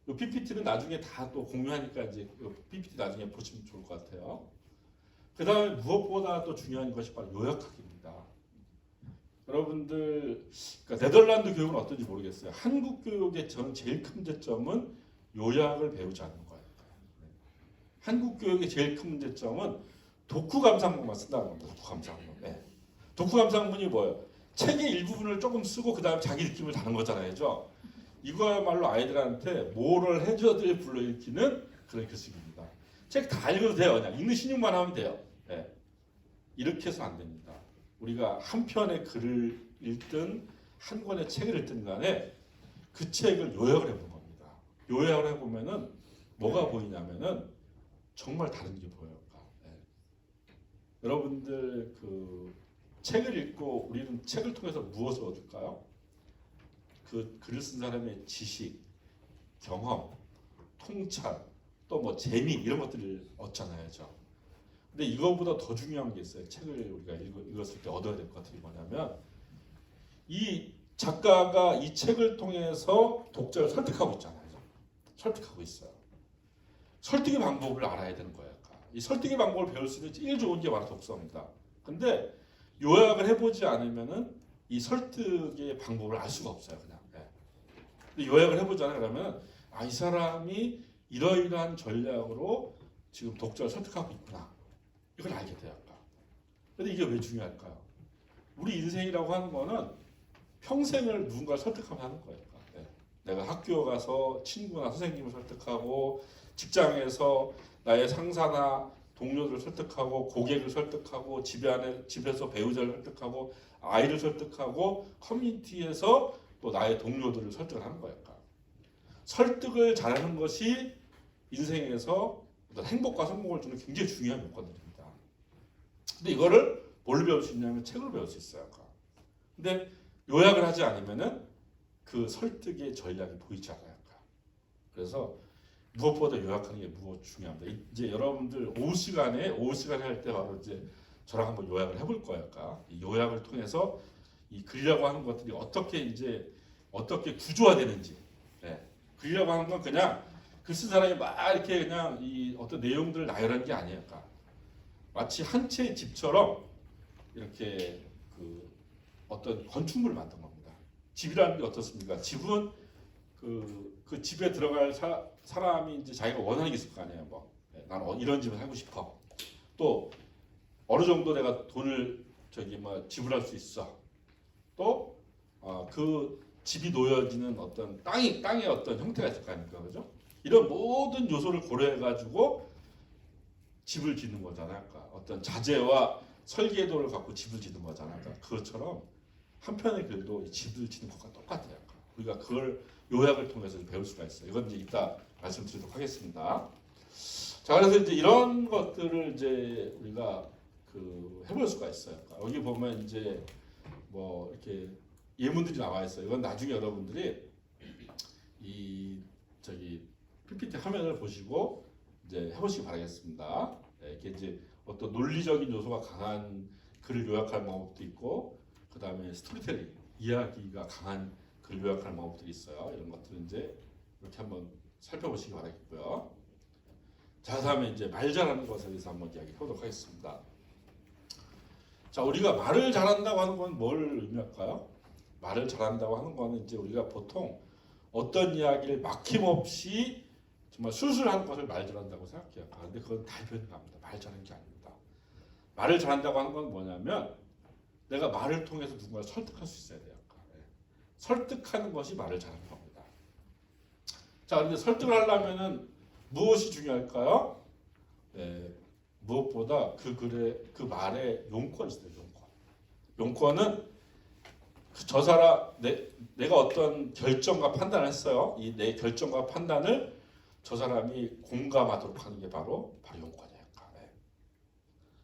이 PPT는 나중에 다 또 공유하니까 이제 이 PPT 나중에 보시면 좋을 것 같아요. 그 다음에 무엇보다 또 중요한 것이 바로 요약하기입니다. 여러분들, 그러니까 네덜란드 교육은 어떤지 모르겠어요. 한국 교육의 저는 제일 큰 문제점은 요약을 배우지 않는 거예요. 한국 교육의 제일 큰 문제점은 독후 감상문만 쓴다는 겁니다. 독후 감상문. 독후 감상문이 뭐예요? 책의 일부분을 조금 쓰고 그 다음 자기 느낌을 다는 거잖아요, 그죠? 이거야말로 아이들한테 뭐를 해줘들 불러일으키는 그런 교습입니다. 책 다 읽어도 돼요. 그냥 읽는 신용만 하면 돼요. 이렇게 해서는 안 됩니다. 우리가 한 편의 글을 읽든 한 권의 책을 읽든 간에 그 책을 요약을 해보는 겁니다. 요약을 해보면은 뭐가 보이냐면은 정말 다른 게 보여요. 여러분들 그 책을 읽고 우리는 책을 통해서 무엇을 얻을까요? 그 글을 쓴 사람의 지식, 경험, 통찰, 또 뭐 재미 이런 것들을 얻잖아요, 그죠? 근데 이거보다 더 중요한 게 있어요. 책을 우리가 읽었을 때 얻어야 될 것 같은 게 뭐냐면 이 작가가 이 책을 통해서 독자를 설득하고 있잖아요. 설득하고 있어요. 설득의 방법을 알아야 되는 거예요. 이 설득의 방법을 배울 수 있는 제일 좋은 게 바로 독서입니다. 근데 요약을 해보지 않으면은 이 설득의 방법을 알 수가 없어요. 그냥 근데 요약을 해보잖아요. 그러면 이 사람이 이러이러한 전략으로 지금 독자를 설득하고 있구나. 이걸 알게 돼요. 근데 이게 왜 중요할까요? 우리 인생이라고 하는 거는 평생을 누군가를 설득하면 하는 거예요. 네. 내가 학교 가서 친구나 선생님을 설득하고 직장에서 나의 상사나 동료들을 설득하고 고객을 설득하고 집에서 배우자를 설득하고 아이를 설득하고 커뮤니티에서 또 나의 동료들을 설득을 하는 거예요. 설득을 잘하는 것이 인생에서 어떤 행복과 성공을 주는 굉장히 중요한 요건들입니다. 근데 이거를 뭘 배울 수 있냐면 책으로 배울 수 있어요. 근데 요약을 하지 않으면은 그 설득의 전략이 보이지 않아요. 그래서 무엇보다 요약하는 게 무엇 중요합니다. 이제 여러분들 오후 시간에 할 때 바로 이제 저랑 한번 요약을 해볼 거예요. 이 요약을 통해서 이 글이라고 하는 것들이 어떻게 구조화되는지. 네. 글이라고 하는 건 그냥 글 쓴 사람이 막 이렇게 그냥 이 어떤 내용들을 나열한 게 아니에요. 마치 한 채의 집처럼 이렇게 그 어떤 건축물을 만든 겁니다. 집이라는 게 어떻습니까? 집은 그 집에 들어갈 사람이 이제 자기가 원하는 게 있을 거 아니에요. 나는 이런 집을 살고 싶어. 또 어느 정도 내가 돈을 지불할 수 있어. 또 그 집이 놓여지는 어떤 땅의 어떤 형태가 있을 거 아닙니까, 그죠? 이런 모든 요소를 고려해 가지고 집을 짓는 거잖아요. 어떤 자재와 설계도를 갖고 집을 짓는 거잖아요. 그것처럼 한 편의 글도 집을 짓는 것과 똑같아요. 우리가 그걸 요약을 통해서 배울 수가 있어요. 이건 이제 이따 말씀드리도록 하겠습니다. 자, 그래서 이제 이런 것들을 이제 우리가 해볼 수가 있어요. 여기 보면 이제 뭐 이렇게 예문들이 나와 있어요. 이건 나중에 여러분들이 PPT 화면을 보시고 이제 해보시기 바라겠습니다. 이게 이제 어떤 논리적인 요소가 강한 글을 요약할 방법도 있고, 그 다음에 스토리텔링, 이야기가 강한 글을 요약하는 방법들이 있어요. 이런 것들은 이제 이렇게 한번 살펴보시기 바라겠고요. 자, 다음에 이제 말 잘하는 것에 대해서 한번 이야기 해보도록 하겠습니다. 자, 우리가 말을 잘한다고 하는 건 뭘 의미할까요? 말을 잘한다고 하는 거는 이제 우리가 보통 어떤 이야기를 막힘없이 정말 술술하는 것을 말 잘한다고 생각해요. 그런데 그건 달변이 갑니다. 말 잘하는 게 아닙니다. 말을 잘한다고 하는 건 뭐냐면 내가 말을 통해서 누군가를 설득할 수 있어야 돼요. 설득하는 것이 말을 잘하는 겁니다. 자, 그런데 설득을 하려면은 무엇이 중요할까요? 무엇보다 그 말에 용건이 있어요. 용건은 저 사람 내가 어떤 결정과 판단을 했어요. 이 내 결정과 판단을 저 사람이 공감하도록 하는 게 바로 용건이에요.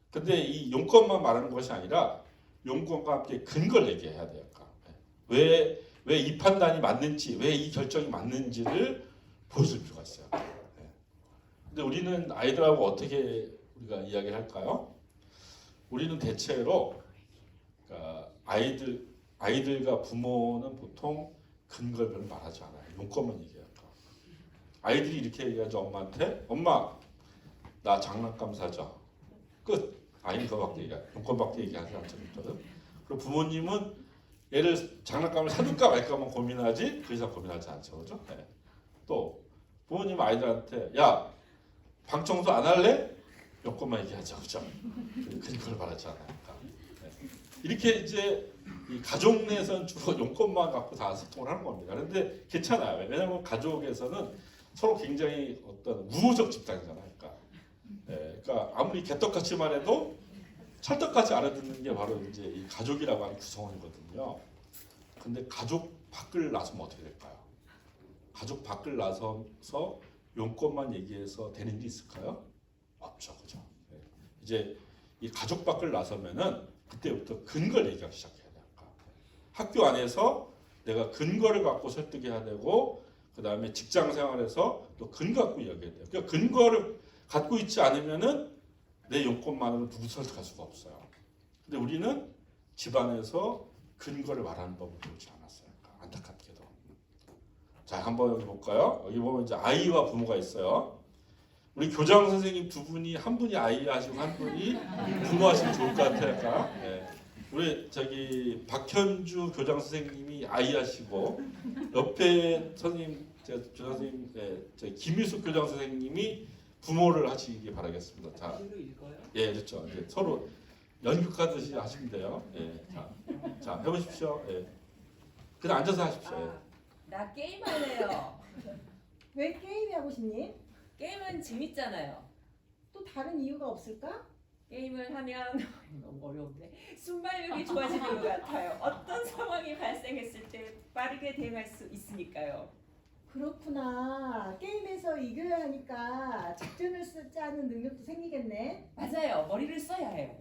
근데 이 용건만 말하는 것이 아니라 용건과 함께 근거를 얘기해야 돼요. 왜 이 판단이 맞는지, 왜 이 결정이 맞는지를 보여줄 필요가 있어요. 근데 우리는 아이들하고 어떻게 우리가 이야기를 할까요? 우리는 대체로 아이들과 부모는 보통 근거를 별로 말하지 않아요. 용건만 얘기해요. 아이들이 이렇게 얘기하죠. 엄마한테. 엄마, 나 장난감 사줘. 끝. 아이는 그거밖에 얘기해요. 용건밖에 얘기하지 않거든. 그리고 부모님은 얘를 장난감을 사줄까 말까만 고민하지 그 이상 고민하지 않죠. 그죠? 네. 또 부모님 아이들한테 야, 방 청소 안 할래? 용건만 얘기하죠. 그죠? 그걸 말하지 않아요. 네. 이렇게 이제 이 가족 내에서는 주로 용건만 갖고 다 소통을 하는 겁니다. 그런데 괜찮아요. 왜냐하면 가족에서는 서로 굉장히 어떤 우호적 집단이잖아요. 그러니까 아무리 개떡같이만 해도 찰떡같이 알아듣는 게 바로 이제 이 가족이라고 하는 구성원이거든요. 근데 가족 밖을 나서면 어떻게 될까요? 가족 밖을 나서서 용건만 얘기해서 되는 게 있을까요? 없죠, 그죠? 이제 이 가족 밖을 나서면은 그때부터 근거를 얘기하기 시작해야 돼요. 학교 안에서 내가 근거를 갖고 설득해야 되고, 그 다음에 직장 생활에서 또 근거 갖고 이야기해야 돼요. 그러니까 근거를 갖고 있지 않으면은 내 용건만으로 누구 설득할 수가 없어요. 근데 우리는 집안에서 근거를 말하는 법을 배우지 않았어요. 안타깝게도. 자, 한번 여기 볼까요? 여기 보면 이제 아이와 부모가 있어요. 우리 교장 선생님 두 분이, 한 분이 아이 하시고 한 분이 부모 하시면 좋을 것 같아요. 네. 우리 박현주 교장 선생님이 선생님이 아이하시고 옆에 선생님, 선생님, 저 김유숙 교장 선생님이 부모를 하시기 바라겠습니다. 자, 예, 그렇죠. 이제 서로 연극하듯이 하시면 돼요. 예, 자, 해보십시오. 예. 그냥 앉아서 하십시오. 나 게임할래요. 왜 게임이 하고 싶니? 게임은 재밌잖아요. 또 다른 이유가 없을까? 게임을 하면 너무 어려운데 순발력이 좋아지는 것 같아요. 어떤 상황이 발생했을 때 빠르게 대응할 수 있으니까요. 그렇구나. 게임에서 이겨야 하니까 작전을 짜는 능력도 생기겠네. 맞아요. 머리를 써야 해요.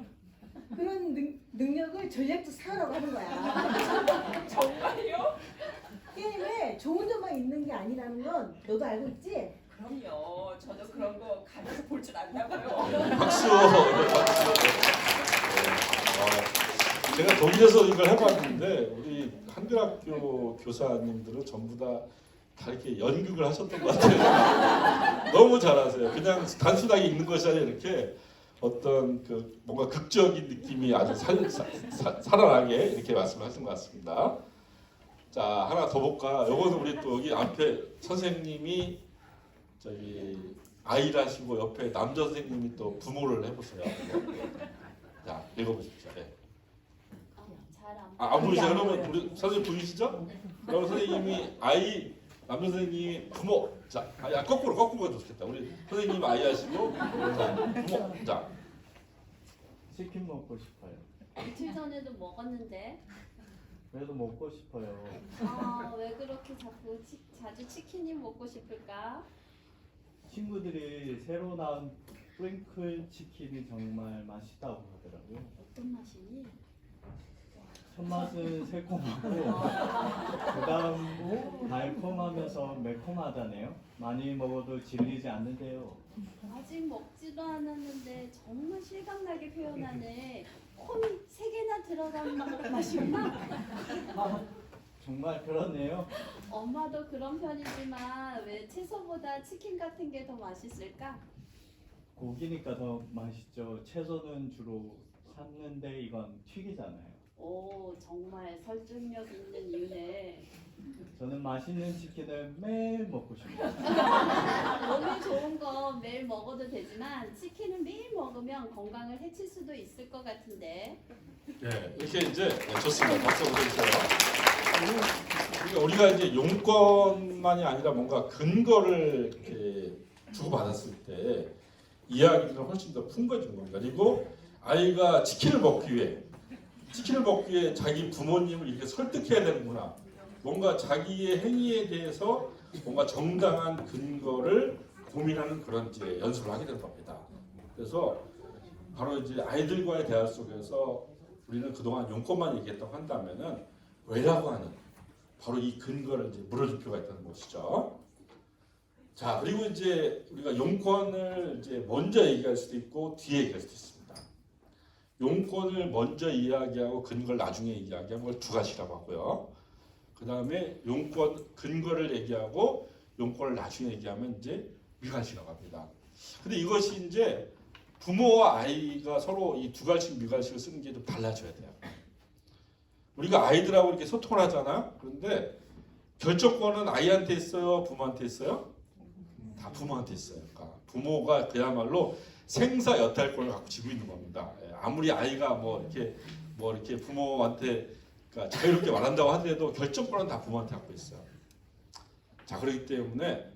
그런 능력을 전략도 사라고 하는 거야. 정말요? 게임에 좋은 점만 있는 게 아니라는 건 너도 알고 있지? 그럼요. 저도 그런 거 가면서 볼 줄 안다고요. 박수. 제가 독일에서 이걸 해봤는데 우리 한글학교 교사님들은 전부 다 이렇게 연극을 하셨던 것 같아요. 너무 잘하세요. 그냥 단순하게 읽는 것이 아니라 이렇게 어떤 그 뭔가 극적인 느낌이 아주 살아나게 이렇게 말씀하신 것 같습니다. 자, 하나 더 볼까? 요거는 우리 또 여기 앞에 선생님이 저기 아이라시고 옆에 남자 선생님이 또 부모를 해보세요. 자, 읽어보십시오. 네. 안 보이세요? 그러면 우리 선생님 보이시죠? 그럼 선생님이 아이, 남자 선생님이 부모. 자, 거꾸로 가도 좋겠다. 우리 선생님 아이 하시고 부모. 자, 치킨 먹고 싶어요. 며칠 전에도 먹었는데 그래도 먹고 싶어요. 왜 그렇게 자주 치킨이 먹고 싶을까? 친구들이 새로 나온 프링클 치킨이 정말 맛있다고 하더라고요. 어떤 맛이니? 첫 맛은 새콤하고 그다음 달콤하면서 매콤하다네요. 많이 먹어도 질리지 않는데요. 아직 먹지도 않았는데 정말 실감나게 표현하네. 콤이 3개나 들어간 맛이구나. 정말 그러네요. 엄마도 그런 편이지만 왜 채소보다 치킨 같은 게 더 맛있을까? 고기니까 더 맛있죠. 채소는 주로 샀는데 이건 튀기잖아요. 오, 정말 설득력 있는 이유네. 저는 맛있는 치킨을 매일 먹고 싶어요. 몸에 좋은 거 매일 먹어도 되지만 치킨을 매일 먹으면 건강을 해칠 수도 있을 것 같은데. 네, 이렇게 이제 좋습니다. 박수 보내주세요. 그러니까 우리가 이제 용건만이 아니라 뭔가 근거를 이렇게 주고받았을 때 이야기들은 훨씬 더 풍부해지는 겁니다. 그리고 아이가 치킨을 먹기 위해 자기 부모님을 이렇게 설득해야 되는구나. 뭔가 자기의 행위에 대해서 뭔가 정당한 근거를 고민하는 그런 이제 연습을 하게 되는 겁니다. 그래서 바로 이제 아이들과의 대화 속에서 우리는 그동안 용건만 얘기했다고 한다면은 왜라고 하는 바로 이 근거를 이제 물어줄 필요가 있다는 것이죠. 자, 그리고 이제 우리가 용건을 이제 먼저 얘기할 수도 있고 뒤에 얘기할 수도 있습니다. 용건을 먼저 이야기하고 근거를 나중에 얘기하는 걸 두 가지라고 하고요. 그 다음에 용건 근거를 얘기하고 용건을 나중에 얘기하면 이제 미관식이라고 합니다. 근데 이것이 이제 부모와 아이가 서로 이 두 가지 미관식을 쓰는 게 좀 달라져야 돼요. 우리가 아이들하고 이렇게 소통을 하잖아요. 그런데 결정권은 아이한테 있어요, 부모한테 있어요? 다 부모한테 있어요. 그러니까 부모가 그야말로 생사 여탈권을 갖고 지고 있는 겁니다. 아무리 아이가 뭐 이렇게 부모한테 그러니까 자유롭게 말한다고 하더라도 결정권은 다 부모한테 갖고 있어요. 자, 그렇기 때문에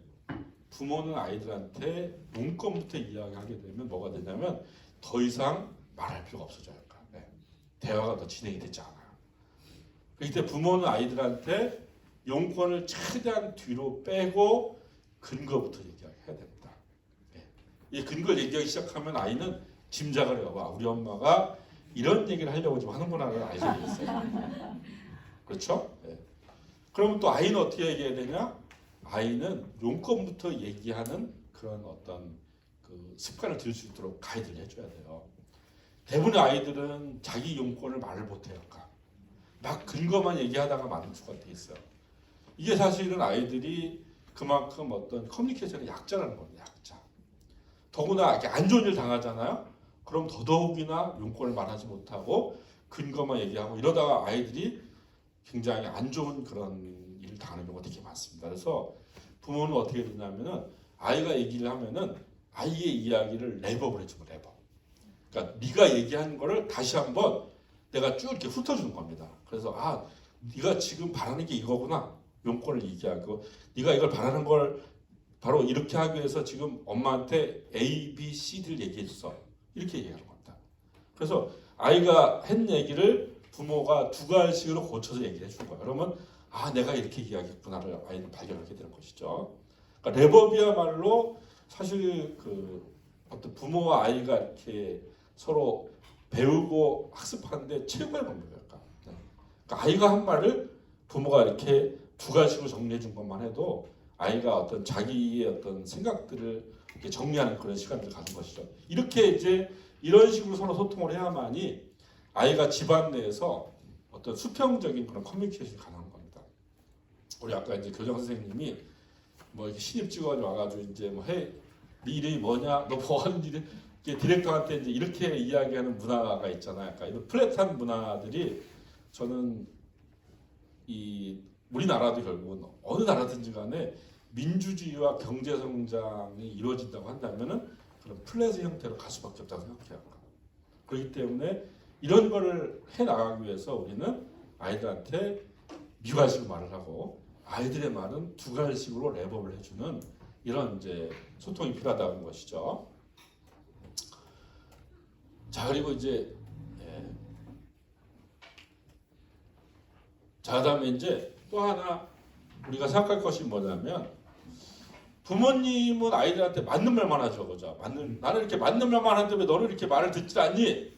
부모는 아이들한테 용건부터 이야기하게 되면 뭐가 되냐면 더 이상 말할 필요가 없어져요. 그러니까, 대화가 더 진행이 되지 않아요. 그렇기 때문에 부모는 아이들한테 용건을 최대한 뒤로 빼고 근거부터 얘기해야 됩니다. 이 근거를 얘기하기 시작하면 아이는 짐작을 해요. 와, 우리 엄마가 이런 얘기를 하려고 좀 하는구나를 알 수 있어요. 그렇죠? 그러면 또 아이는 어떻게 얘기해야 되냐? 아이는 용건부터 얘기하는 그런 어떤 그 습관을 들일 수 있도록 가이드를 해줘야 돼요. 대부분의 아이들은 자기 용건을 말을 못해요. 막 근거만 얘기하다가 많은 수가 돼 있어요. 이게 사실은 아이들이 그만큼 어떤 커뮤니케이션의 약자라는 겁니다. 약자. 더구나 이렇게 안 좋은 일 당하잖아요. 그럼 더더욱이나 용건을 말하지 못하고 근거만 얘기하고 이러다가 아이들이 굉장히 안 좋은 그런 일을 당하는 경우가 되게 많습니다. 그래서 부모는 어떻게 되냐면은 아이가 얘기를 하면은 아이의 이야기를 랩업을 해주고 랩업. 그러니까 네가 얘기한 거를 다시 한번 내가 쭉 이렇게 훑어주는 겁니다. 그래서 아, 네가 지금 바라는 게 이거구나. 용건을 얘기하고 네가 이걸 바라는 걸 바로 이렇게 하기 위해서 지금 엄마한테 A, B, C를 얘기해 줬어. 이렇게 얘기하는 겁니다. 그래서 아이가 한 얘기를 부모가 두 가지로 고쳐서 얘기를 해준 거예요. 그러면 아, 내가 이렇게 이야기했구나를 아이는 발견하게 되는 것이죠. 그러니까 랩업이야말로 사실 그 어떤 부모와 아이가 이렇게 서로 배우고 학습하는데 최고의 방법이에요. 그러니까 아이가 한 말을 부모가 이렇게 두 가지로 정리해 준 것만 해도 아이가 어떤 자기의 어떤 생각들을 이렇게 정리하는 그런 시간을 갖는 것이죠. 이렇게 이제 이런 식으로 서로 소통을 해야만이 아이가 집안 내에서 어떤 수평적인 그런 커뮤니케이션이 가능한 겁니다. 우리 아까 이제 교장 선생님이 뭐 이렇게 신입 직원이 와가지고 이제 뭐 해, 네 이름이 뭐냐, 너 뭐 하는 일이 이렇게 디렉터한테 이제 이렇게 이야기하는 문화가 있잖아요. 약간 이런 플랫한 문화들이 저는 이 우리나라도 결국은 어느 나라든지 간에 민주주의와 경제 성장이 이루어진다고 한다면은 그런 플랫의 형태로 갈 수밖에 없다고 생각해요. 그렇기 때문에 이런 거를 해 나가기 위해서 우리는 아이들한테 미괄식으로 말을 하고 아이들의 말은 두 가지식으로 랩업을 해주는 이런 이제 소통이 필요하다는 것이죠. 자, 그리고 이제 자, 그다음에 이제 또 하나 우리가 생각할 것이 뭐냐면 부모님은 아이들한테 맞는 말만 하죠, 그죠? 나는 이렇게 맞는 말만 하는데 왜 너는 이렇게 말을 듣지 않니?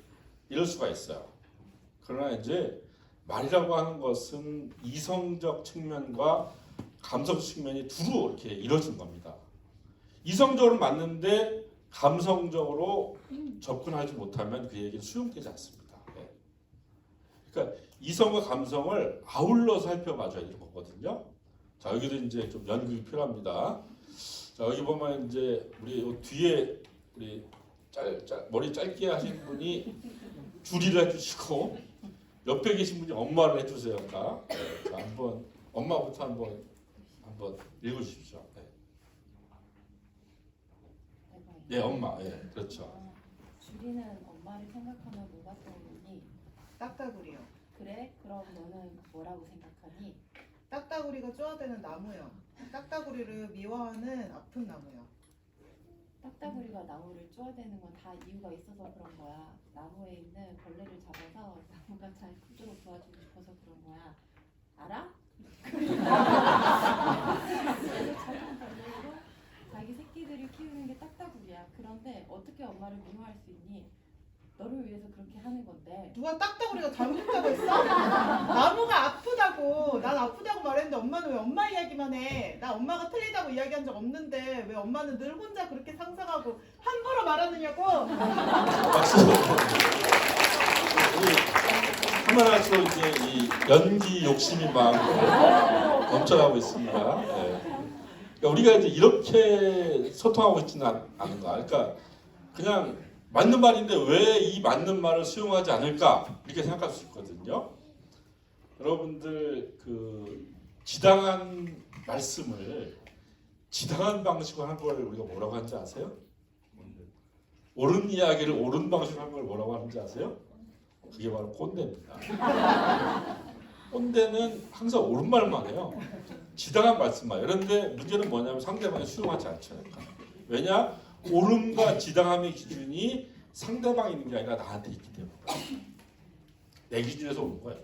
이럴 수가 있어요. 그러나 이제 말이라고 하는 것은 이성적 측면과 감성적 측면이 두루 이렇게 이루어진 겁니다. 이성적으로 맞는데 감성적으로 접근하지 못하면 그 얘기는 수용되지 않습니다. 그러니까 이성과 감성을 아울러서 살펴봐줘야 되는 거거든요. 자, 여기도 이제 좀 연극이 필요합니다. 자, 여기 보면 이제 우리 요 뒤에 우리 머리 짧게 하신 분이 줄이를 해주시고 옆에 계신 분이 엄마를 해주세요. 자, 한번 엄마부터 한번 읽어주십시오. 네, 엄마. 그렇죠. 주리는 엄마를 생각하면 뭐가 떠오르니? 딱따구리요. 그래? 그럼 너는 뭐라고 생각하니? 딱따구리가 쪼아대는 나무요. 딱따구리를 미워하는 아픈 나무요. 딱따구리가 나무를 쪼아대는 건 다 이유가 있어서 그런 거야. 나무에 있는 벌레를 잡아서 나무가 잘 크도록 도와주고 싶어서 그런 거야. 알아? 그래서 작은 벌레로 자기 새끼들을 키우는 게 딱따구리야. 그런데 어떻게 엄마를 미워할 수 있니? 너를 위해서 그렇게 하는 건데. 누가 딱따구리가 잘못했다고 했어? 나무가 아프다고. 난 아프다고 말했는데 엄마는 왜 엄마 이야기만 해? 나 엄마가 틀리다고 이야기한 적 없는데 왜 엄마는 늘 혼자 그렇게 상상하고 함부로 말하느냐고? 박수. 하나씩 이제 이 연기 욕심인 마음으로 넘쳐가고 있습니다. 그러니까 우리가 이제 이렇게 소통하고 있지는 않은가. 그러니까 그냥 맞는 말인데 왜 이 맞는 말을 수용하지 않을까 이렇게 생각할 수 있거든요. 여러분들 그 지당한 말씀을 지당한 방식으로 한 걸 우리가 뭐라고 하는지 아세요? 옳은 이야기를 옳은 방식으로 한 걸 뭐라고 하는지 아세요? 그게 바로 꼰대입니다. 꼰대는 항상 옳은 말만 해요. 지당한 말씀만. 그런데 문제는 뭐냐면 상대방이 수용하지 않죠. 왜냐? 옳음과 지당함의 기준이 상대방이 있는 게 아니라 나한테 있기 때문에. 내 기준에서 옳은 거예요.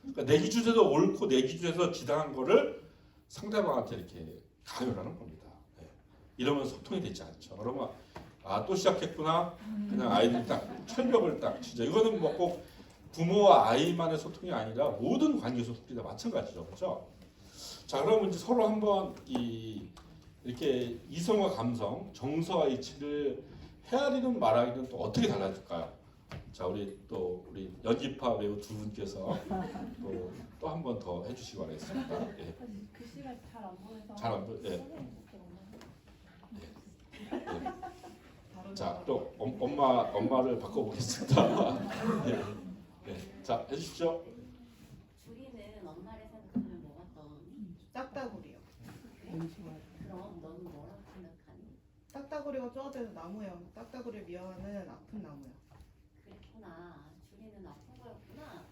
그러니까 내 기준에서 옳고 내 기준에서 지당한 거를 상대방한테 이렇게 강요하는 겁니다. 이러면 소통이 되지 않죠. 그러면 아, 또 시작했구나. 그냥 아이들 딱 철벽을 딱 치죠. 이거는 뭐 꼭 부모와 아이만의 소통이 아니라 모든 관계 소통이 다 마찬가지죠. 그렇죠? 자, 그러면 이제 서로 한번 이렇게 이성과 감성, 정서와 이치를 헤아리는 말하기는 또 어떻게 달라질까요? 자, 우리 연기파 배우 두 분께서 또 한 번 더 해주시기 바라겠습니다. 예. 글씨가 잘 안 보여서. 잘 안 보여. 예. 자, 또 엄마를 바꿔보겠습니다. 네. 자, 해주십시오. 주리는 딱따구리가 쪼아대는 나무예요. 딱따구리를 미워하는 아픈 나무요. 그랬구나. 주리는 아픈 거였구나.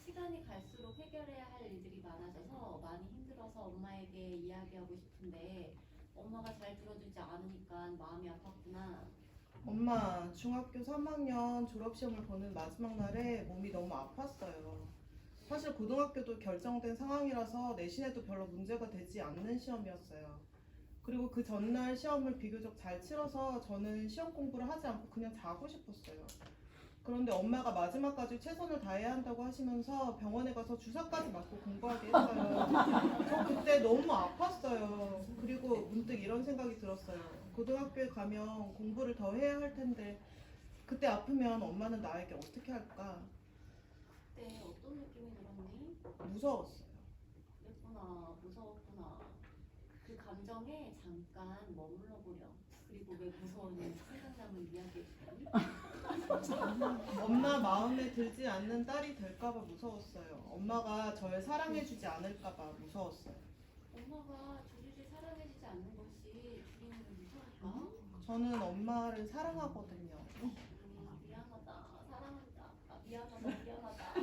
시간이 갈수록 해결해야 할 일들이 많아져서 많이 힘들어서 엄마에게 이야기하고 싶은데 엄마가 잘 들어주지 않으니까 마음이 아팠구나. 엄마, 중학교 3학년 졸업시험을 보는 마지막 날에 몸이 너무 아팠어요. 사실 고등학교도 결정된 상황이라서 내신에도 별로 문제가 되지 않는 시험이었어요. 그리고 그 전날 시험을 비교적 잘 치러서 저는 시험 공부를 하지 않고 그냥 자고 싶었어요. 그런데 엄마가 마지막까지 최선을 다해야 한다고 하시면서 병원에 가서 주사까지 맞고 공부하게 했어요. 저 그때 너무 아팠어요. 그리고 문득 이런 생각이 들었어요. 고등학교에 가면 공부를 더 해야 할 텐데 그때 아프면 엄마는 나에게 어떻게 할까? 그때 어떤 느낌이 들었니? 무서웠어요. 그랬구나. 무서웠구나. 그 감정에 잠깐 머물러 보렴. 그리고 왜 무서웠는지 생각나면 이야기해 주니? 엄마 마음에 들지 않는 딸이 될까봐 무서웠어요. 엄마가 저를 사랑해주지 않을까봐 무서웠어요. 엄마가 주리를 사랑해주지 않는 것이 주리는 무서울까? 저는 엄마를 사랑하거든요. 미안하다. 사랑한다. 미안하다.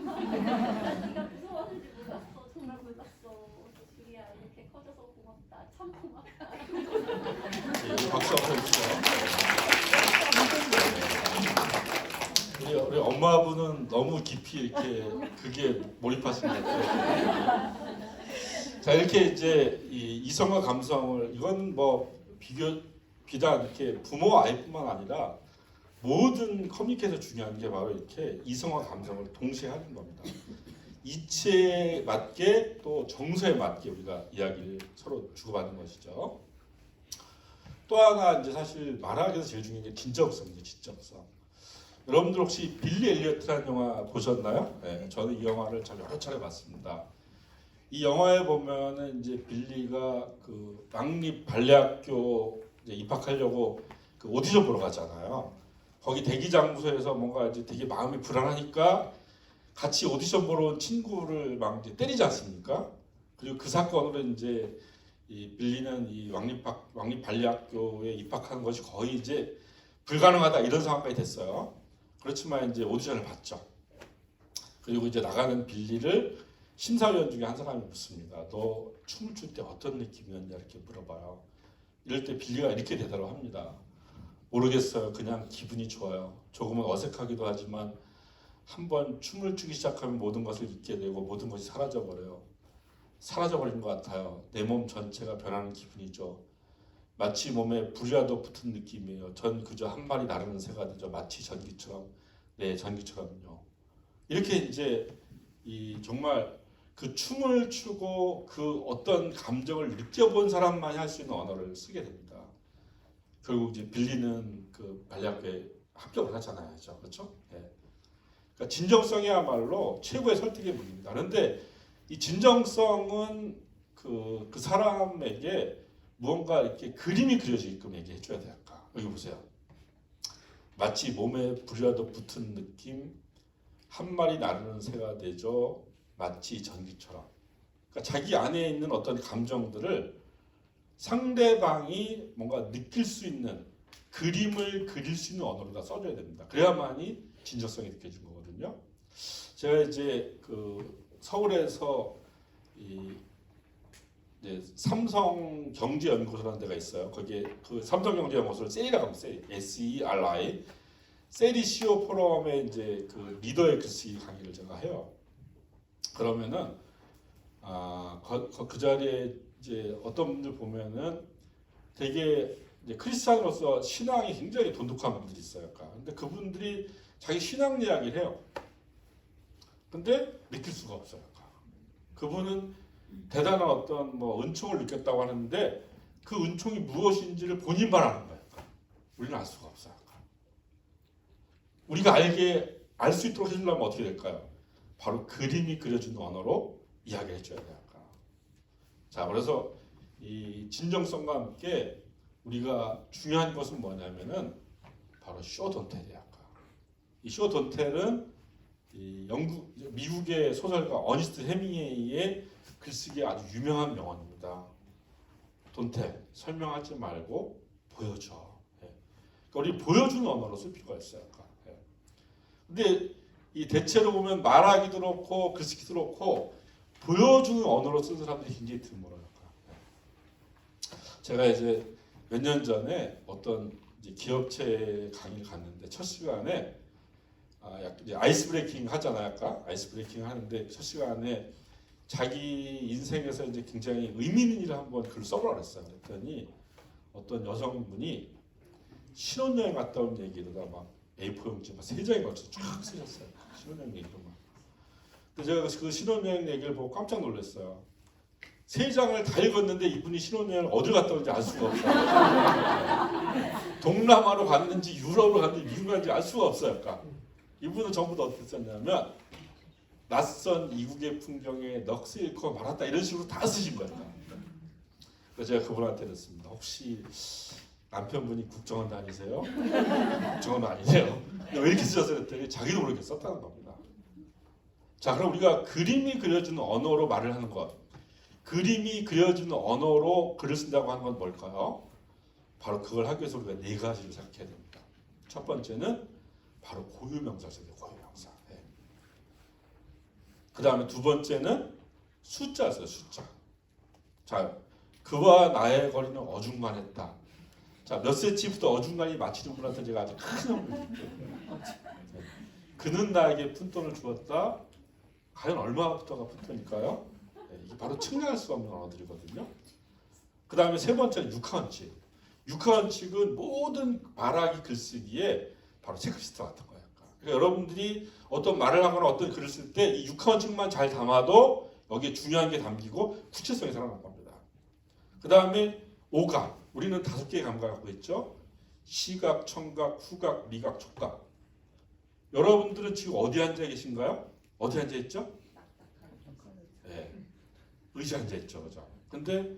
난 네가 무서웠는지 몰랐어. 정말 몰랐어. 주리야 이렇게 커져서 고맙다. 참 고맙다. 네, 박수 한번 해주세요. 우리 엄마분은 너무 깊이 이렇게 그게 몰입하신 것 같아요. 자, 이렇게 이제 이 이성과 감성을 이건 뭐 비단 이렇게 부모 아이뿐만 아니라 모든 커뮤니케이션에서 중요한 게 바로 이렇게 이성과 감성을 동시에 하는 겁니다. 이치에 맞게 또 정서에 맞게 우리가 이야기를 서로 주고받는 것이죠. 또 하나 이제 사실 말하기 위해서 제일 중요한 게 진정성이죠. 진정성. 여러분들 혹시 빌리 엘리어트라는 영화 보셨나요? 네, 저는 이 영화를 참 여러 차례 봤습니다. 이 영화에 보면은 이제 빌리가 그 왕립 발레학교 이제 입학하려고 그 오디션 보러 가잖아요. 거기 대기 장소에서 뭔가 이제 되게 마음이 불안하니까 같이 오디션 보러 온 친구를 막 이제 때리지 않습니까? 그리고 그 사건으로 이제 이 빌리는 이 왕립 발레학교에 입학한 것이 거의 이제 불가능하다 이런 상황까지 됐어요. 그렇지만 이제 오디션을 봤죠. 그리고 이제 나가는 빌리를 심사위원 중에 한 사람이 묻습니다. 너 춤을 출 때 어떤 느낌이었냐 이렇게 물어봐요. 이럴 때 빌리가 이렇게 대답을 합니다. 모르겠어요. 그냥 기분이 좋아요. 조금은 어색하기도 하지만 한번 춤을 추기 시작하면 모든 것을 잊게 되고 모든 것이 사라져버려요. 사라져버린 것 같아요. 내 몸 전체가 변하는 기분이죠. 마치 몸에 불이라도 붙은 느낌이에요. 전 그저 한 마리 나르는 새가 되죠. 마치 전기처럼. 네, 전기처럼요. 이렇게 이제 이 정말 그 춤을 추고 그 어떤 감정을 느껴본 사람만이 할 수 있는 언어를 쓰게 됩니다. 결국 이제 빌리는 그 발레학교에 합격을 하잖아요. 그렇죠? 네. 그러니까 진정성이야말로 최고의 설득의 무기입니다. 그런데 이 진정성은 그 사람에게 무언가 이렇게 그림이 그려지게끔 얘기해 줘야 돼요. 여기 보세요. 마치 몸에 불이라도 붙은 느낌, 한 마리 나르는 새가 되죠. 마치 전기처럼. 그러니까 자기 안에 있는 어떤 감정들을 상대방이 뭔가 느낄 수 있는 그림을 그릴 수 있는 언어로다 써줘야 됩니다. 그래야만이 진정성이 느껴진 거거든요. 제가 이제 그 서울에서 이제 삼성 경제연구소라는 데가 있어요. 거기에 그 삼성 경제연구소를 세리라고 합니다. SERI 세리 CEO 포럼에 이제 그 리더의 글쓰기 강의를 제가 해요. 그러면은 그 자리에 이제 어떤 분들 보면은 되게 이제 크리스찬으로서 신앙이 굉장히 돈독한 분들이 있어요. 근데 그분들이 자기 신앙 이야기를 해요. 근데 느낄 수가 없어요. 그분은 대단한 어떤 뭐 은총을 느꼈다고 하는데 그 은총이 무엇인지를 본인만 아는 거예요. 우리는 알 수가 없어요. 우리가 알 수 있도록 해주려면 어떻게 될까요? 바로 그림이 그려진 언어로 이야기해 줘야 돼요. 자, 그래서 이 진정성과 함께 우리가 중요한 것은 뭐냐면은 바로 쇼 돈텔이야. 이 쇼 돈텔은 이 미국의 소설가 어니스트 헤밍웨이의 글쓰기에 아주 유명한 명언입니다. 돈텔 설명하지 말고 보여줘. 예. 우리 보여주는 언어로 쓸 필요가 있어요. 예. 근데 이 대체로 보면 말하기도 그렇고 글쓰기도 그렇고 보여주는 언어로 쓰는 사람들이 굉장히 드물어요. 제가 이제 몇 년 전에 어떤 이제 기업체 강의를 갔는데 첫 시간에 이제 아이스 브레이킹 하잖아요. 아까 아이스 브레이킹 하는데 첫 시간에 자기 인생에서 이제 굉장히 의미 있는 일을 한번 글을 써보라 그랬어요. 그랬더니 어떤 여성분이 신혼여행 갔다 온 얘기로다 막 A4 용지 막 3장에 걸쳐서 쫙 쓰셨어요. 신혼여행 얘기로 막. 근데 제가 그 신혼여행 얘기를 보고 깜짝 놀랐어요. 3장을 다 읽었는데 이분이 신혼여행을 어딜 갔다 온지 알 수가 없어요. 동남아로 갔는지 유럽으로 갔는지 미국 갔는지 알 수가 없어요. 약간. 이분은 전부 다 어떻게 썼냐면 낯선 이국의 풍경에 넋을 잃고 말았다 이런 식으로 다 쓰신 거예요. 그래서 제가 그분한테 그랬습니다. 혹시 남편분이 국정원 다니세요? 국정원 아니세요. 근데 왜 이렇게 쓰셨어요? 그랬더니 자기도 모르게 썼다는 겁니다. 자, 그럼 우리가 그림이 그려주는 언어로 말을 하는 것, 그림이 그려주는 언어로 글을 쓴다고 하는 건 뭘까요? 바로 그걸 하기 위해서 우리가 4가지를 생각해야 됩니다. 첫 번째는 바로 고유명사를 써야 돼요. 고유명사. 네. 그 다음에 두 번째는 숫자를 써요. 숫자. 자, 그와 나의 거리는 어중간했다. 자, 몇 cm부터 어중간히 맞히는 분한테 제가 아주 큰 선물 드릴게요. 네. 그는 나에게 푼돈을 주었다. 과연 얼마부터가 푼돈일까요? 네, 이게 바로 측량할 수 없는 언어들이거든요. 그 다음에 세 번째는 육하원칙. 육하원칙은 모든 말하기 글쓰기에 바로 체크리스트 같은 거예요. 그러니까 여러분들이 어떤 말을 하거나 어떤 글을 쓸 때 이 육하원칙만 잘 담아도 여기에 중요한 게 담기고 구체성이 살아날 겁니다. 그 다음에 오감. 우리는 5개의 감각을 갖고 있죠. 시각, 청각, 후각, 미각, 촉각. 여러분들은 지금 어디 앉아 계신가요? 어디 앉아 있죠? 네. 의자 앉아 있죠. 그죠? 근데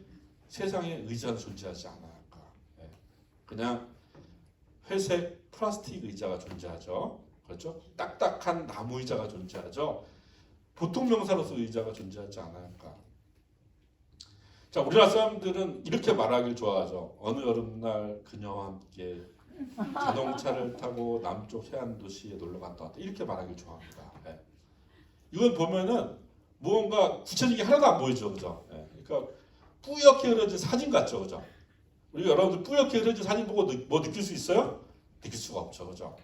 세상에 의자는 존재하지 않아요. 네. 그냥 회색 플라스틱 의자가 존재하죠. 그렇죠? 딱딱한 나무 의자가 존재하죠. 보통 명사로서 의자가 존재하지 않아요. 자, 우리나라 사람들은 이렇게 말하길 좋아하죠. 어느 여름날 그녀와 함께 자동차를 타고 남쪽 해안 도시에 놀러 갔다 왔다. 이렇게 말하길 좋아합니다. 네. 이건 보면은 무언가 구체적인 하나도 안 보이죠, 그죠? 네. 그러니까 뿌옇게 그려진 사진 같죠, 그죠? 우리가 여러분들 뿌옇게 그려진 사진 보고 뭐 느낄 수 있어요? 느낄 수가 없죠, 그죠?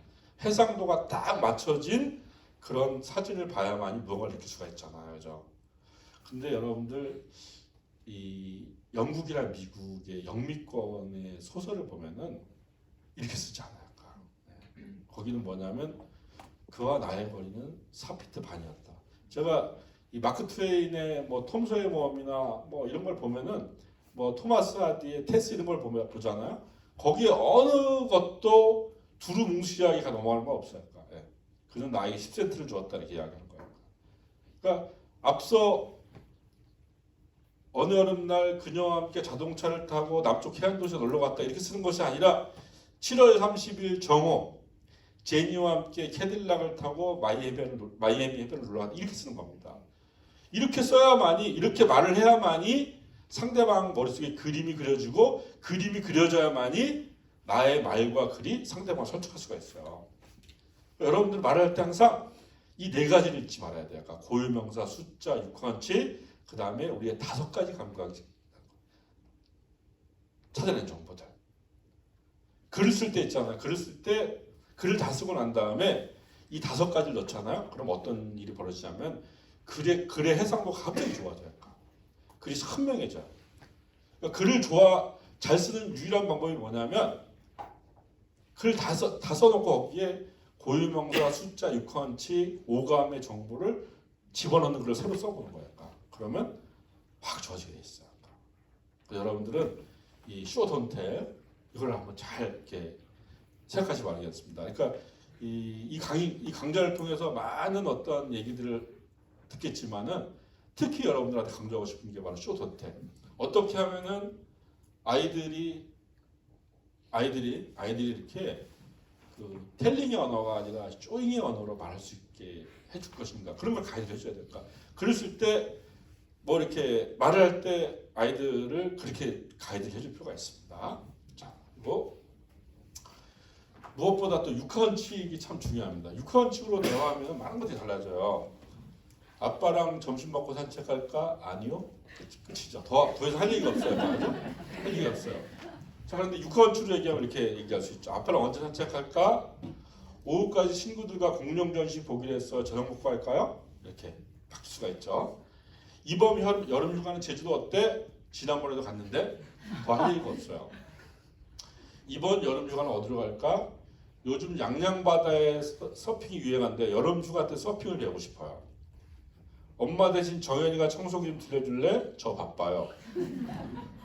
해상도가 딱 맞춰진 그런 사진을 봐야만이 무언가를 느낄 수가 있잖아요, 그죠? 근데 여러분들 이 영국이나 미국의 영미권의 소설을 보면은 이렇게 쓰지 않아요. 네. 거기는 뭐냐면 그와 나의 거리는 4피트 반이었다. 제가 이 마크 트웨인의 뭐 톰 소의 모험이나 뭐 이런 걸 보면은 뭐 토마스 하디의 테스 이런 걸 보잖아요. 거기에 어느 것도 두루뭉실하게 넘어가는 건 없어요. 네. 그는 나에게 10센트를 주었다 이렇게 이야기하는 거예요. 그러니까 앞서 어느 여름날 그녀와 함께 자동차를 타고 남쪽 해안도시에 놀러갔다 이렇게 쓰는 것이 아니라 7월 30일 정오 제니와 함께 캐딜락을 타고 마이애미 해변을 놀러갔다 이렇게 쓰는 겁니다. 이렇게 써야만이 이렇게 말을 해야만이 상대방 머릿속에 그림이 그려지고 그림이 그려져야만이 나의 말과 글이 상대방을 설득할 수가 있어요. 여러분들 말할 때 항상 이 4가지를 잊지 말아야 돼요. 그러니까 고유명사, 숫자, 육하원칙 그 다음에 우리의 5가지 감각이 찾아낸 정보들. 글을 쓸 때 있잖아요. 글을 쓸 때 글을 다 쓰고 난 다음에 이 5가지를 넣잖아요. 그럼 어떤 일이 벌어지냐면 글의 해상도가 갑자기 좋아져요. 글이 선명해져요. 그러니까 글을 잘 쓰는 유일한 방법이 뭐냐면 글을 다 써놓고 거기에 고유명사, 숫자, 육하원칙, 오감의 정보를 집어넣는 글을 새로 써보는 거예요. 그러면 확 좋아지게 돼 있어요. 여러분들은 이 쇼돈텔 이걸 한번 잘 이렇게 생각하시 바라겠습니다. 그러니까 이 강좌를 통해서 많은 어떤 얘기들을 듣겠지만은 특히 여러분들한테 강조하고 싶은 게 바로 쇼돈텔. 어떻게 하면은 아이들이 이렇게 그 텔링의 언어가 아니라 쇼잉의 언어로 말할 수 있게 해줄 것인가 그런 걸 가이드 해줘야 될까. 글을 쓸 때 뭐 이렇게 말을 할 때 아이들을 그렇게 가이드를 해줄 필요가 있습니다. 자, 그리고 무엇보다 또 육하원칙이 참 중요합니다. 육하원칙으로 대화하면 많은 것들이 달라져요. 아빠랑 점심 먹고 산책할까? 아니요. 끝이죠. 더 이상 할 얘기가 없어요. 맞죠? 할 얘기가 없어요. 자, 그런데 육하원칙으로 얘기하면 이렇게 얘기할 수 있죠. 아빠랑 언제 산책할까? 오후까지 친구들과 공룡 전시 보기로 했어. 저녁 먹고 할까요? 이렇게 바뀔 수가 있죠. 이번 여름 휴가는 제주도 어때? 지난번에도 갔는데 더 할 얘기가 없어요. 이번 여름 휴가는 어디로 갈까? 요즘 양양바다에 서핑이 유행한데 여름 휴가 때 서핑을 배우고 싶어요. 엄마 대신 정연이가 청소기 좀 돌려줄래? 저 바빠요.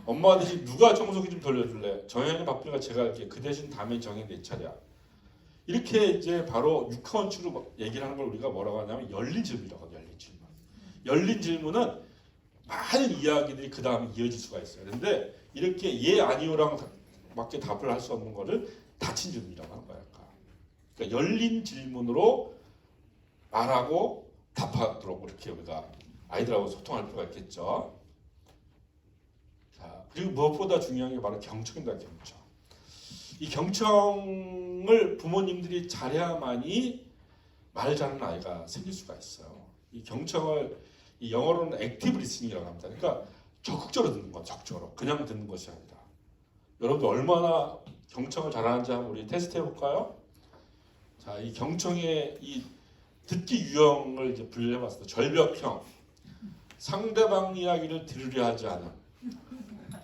엄마 대신 누가 청소기 좀 돌려줄래? 정연이 바쁘니까 제가 할게. 그 대신 다음에 정연이 내 차례야. 이렇게 이제 바로 육하원칙으로 얘기를 하는 걸 우리가 뭐라고 하냐면 열린 질문이라고 해요. 열린 질문. 열린 질문은 많은 이야기들이 그 다음에 이어질 수가 있어요. 그런데 이렇게 예 아니요랑 맞게 답을 할 수 없는 거를 닫힌 질문이라고 하는 거예요. 그러니까 열린 질문으로 말하고 답하도록 이렇게 우리가 아이들하고 소통할 필요가 있겠죠. 자, 그리고 무엇보다 중요한 게 바로 경청입니다. 경청. 이 경청을 부모님들이 잘해야만이 말 잘하는 아이가 생길 수가 있어요. 이 경청을 이 영어로는 액티브 리스닝이라고 합니다. 그러니까 적극적으로 듣는 거, 적극적으로 그냥 듣는 것이 아니라. 여러분들 얼마나 경청을 잘하는지 한번 우리 테스트 해볼까요? 자, 이 경청의 이 듣기 유형을 이제 분류해봤습니다. 절벽형, 상대방 이야기를 들으려 하지 않음.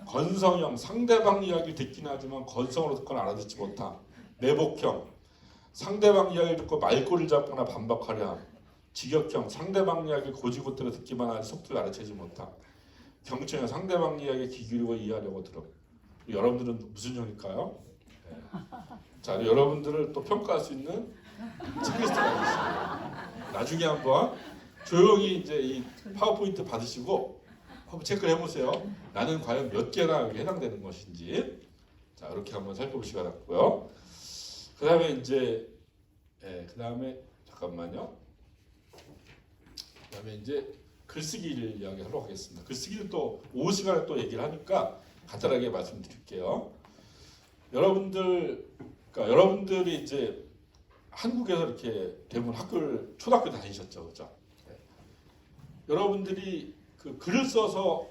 건성형, 상대방 이야기를 듣긴 하지만 건성으로 듣거나 알아듣지 못함. 매복형, 상대방 이야기를 듣고 말꼬리를 잡거나 반박하려 함. 직역형, 상대방 이야기를 고지고대로 듣기만 하지 속도를 알아채지 못함. 경청형, 상대방 이야기에 귀 기울이고 이해하려고 들음. 여러분들은 무슨 형일까요? 네. 자, 여러분들을 또 평가할 수 있는 체크리스트가 있습니다. 나중에 한번 조용히 이제 이 파워포인트 받으시고 한번 체크를 해보세요. 나는 과연 몇 개나 여기 해당되는 것인지. 자, 이렇게 한번 살펴볼 시간 갖고요. 그 다음에 이제, 그 다음에 잠깐만요. 그 다음에 이제 글쓰기를 이야기하도록 하겠습니다. 글쓰기를 또 오후 시간에 또 얘기를 하니까 간단하게 말씀드릴게요. 그러니까 여러분들이 이제 한국에서 이렇게 대부분 초등학교 다니셨죠, 그죠? 네. 여러분들이 그 글을 써서